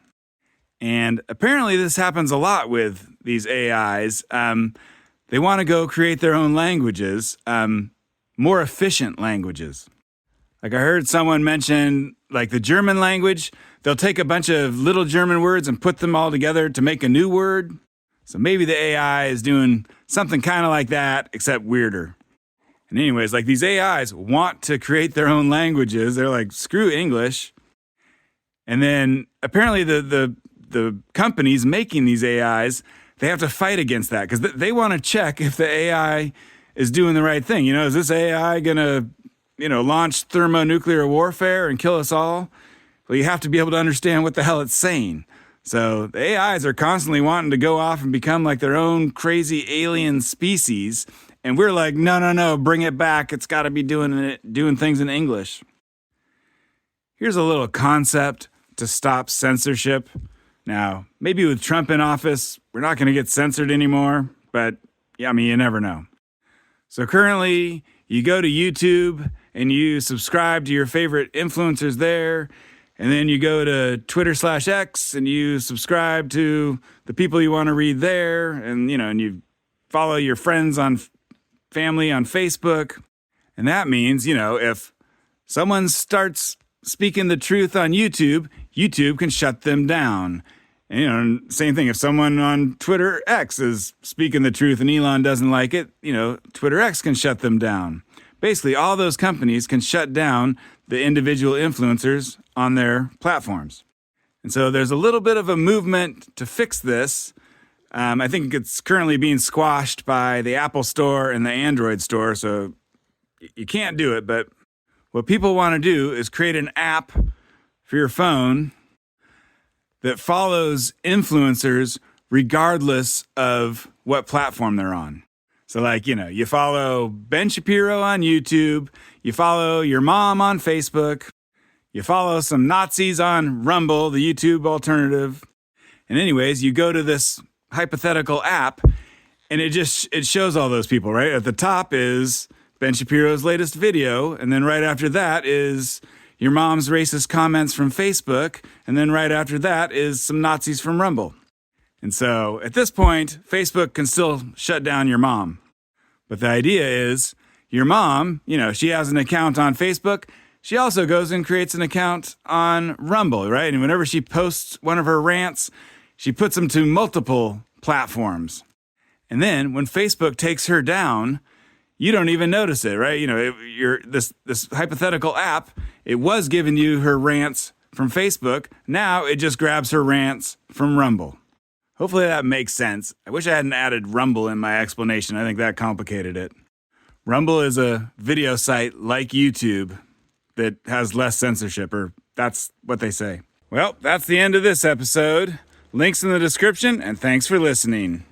And apparently this happens a lot with these AIs. They want to go create their own languages, more efficient languages. Like I heard someone mention, like the German language, they'll take a bunch of little German words and put them all together to make a new word. So maybe the AI is doing something kind of like that, except weirder. And anyways, like these AIs want to create their own languages. They're like, screw English. And then apparently the companies making these AIs, they have to fight against that because they want to check if the AI is doing the right thing. Is this AI going to, launch thermonuclear warfare and kill us all? Well, you have to be able to understand what the hell it's saying. So the AIs are constantly wanting to go off and become like their own crazy alien species. And we're like, no, bring it back. It's got to be doing things in English. Here's a little concept to stop censorship. Now, maybe with Trump in office, we're not going to get censored anymore, but yeah, you never know. So currently, you go to YouTube and you subscribe to your favorite influencers there, and then you go to Twitter/X and you subscribe to the people you want to read there, and you follow your friends on family on Facebook. And that means, if someone starts speaking the truth on YouTube, YouTube can shut them down. And, same thing. If someone on Twitter X is speaking the truth and Elon doesn't like it, Twitter X can shut them down. Basically, all those companies can shut down the individual influencers on their platforms. And so there's a little bit of a movement to fix this. I think it's currently being squashed by the Apple Store and the Android Store, so you can't do it. But what people want to do is create an app for your phone that follows influencers regardless of what platform they're on. So like, you follow Ben Shapiro on YouTube, you follow your mom on Facebook, you follow some Nazis on Rumble, the YouTube alternative. And anyways, you go to this hypothetical app and it shows all those people, right? At the top is Ben Shapiro's latest video, and then right after that is your mom's racist comments from Facebook, and then right after that is some Nazis from Rumble. And so at this point, Facebook can still shut down your mom. But the idea is Your mom, she has an account on Facebook. She also goes and creates an account on Rumble, right? And whenever she posts one of her rants, she puts them to multiple platforms. And then when Facebook takes her down, you don't even notice it, right? This hypothetical app, it was giving you her rants from Facebook. Now it just grabs her rants from Rumble. Hopefully that makes sense. I wish I hadn't added Rumble in my explanation. I think that complicated it. Rumble is a video site like YouTube that has less censorship, or that's what they say. Well, that's the end of this episode. Links in the description, and thanks for listening.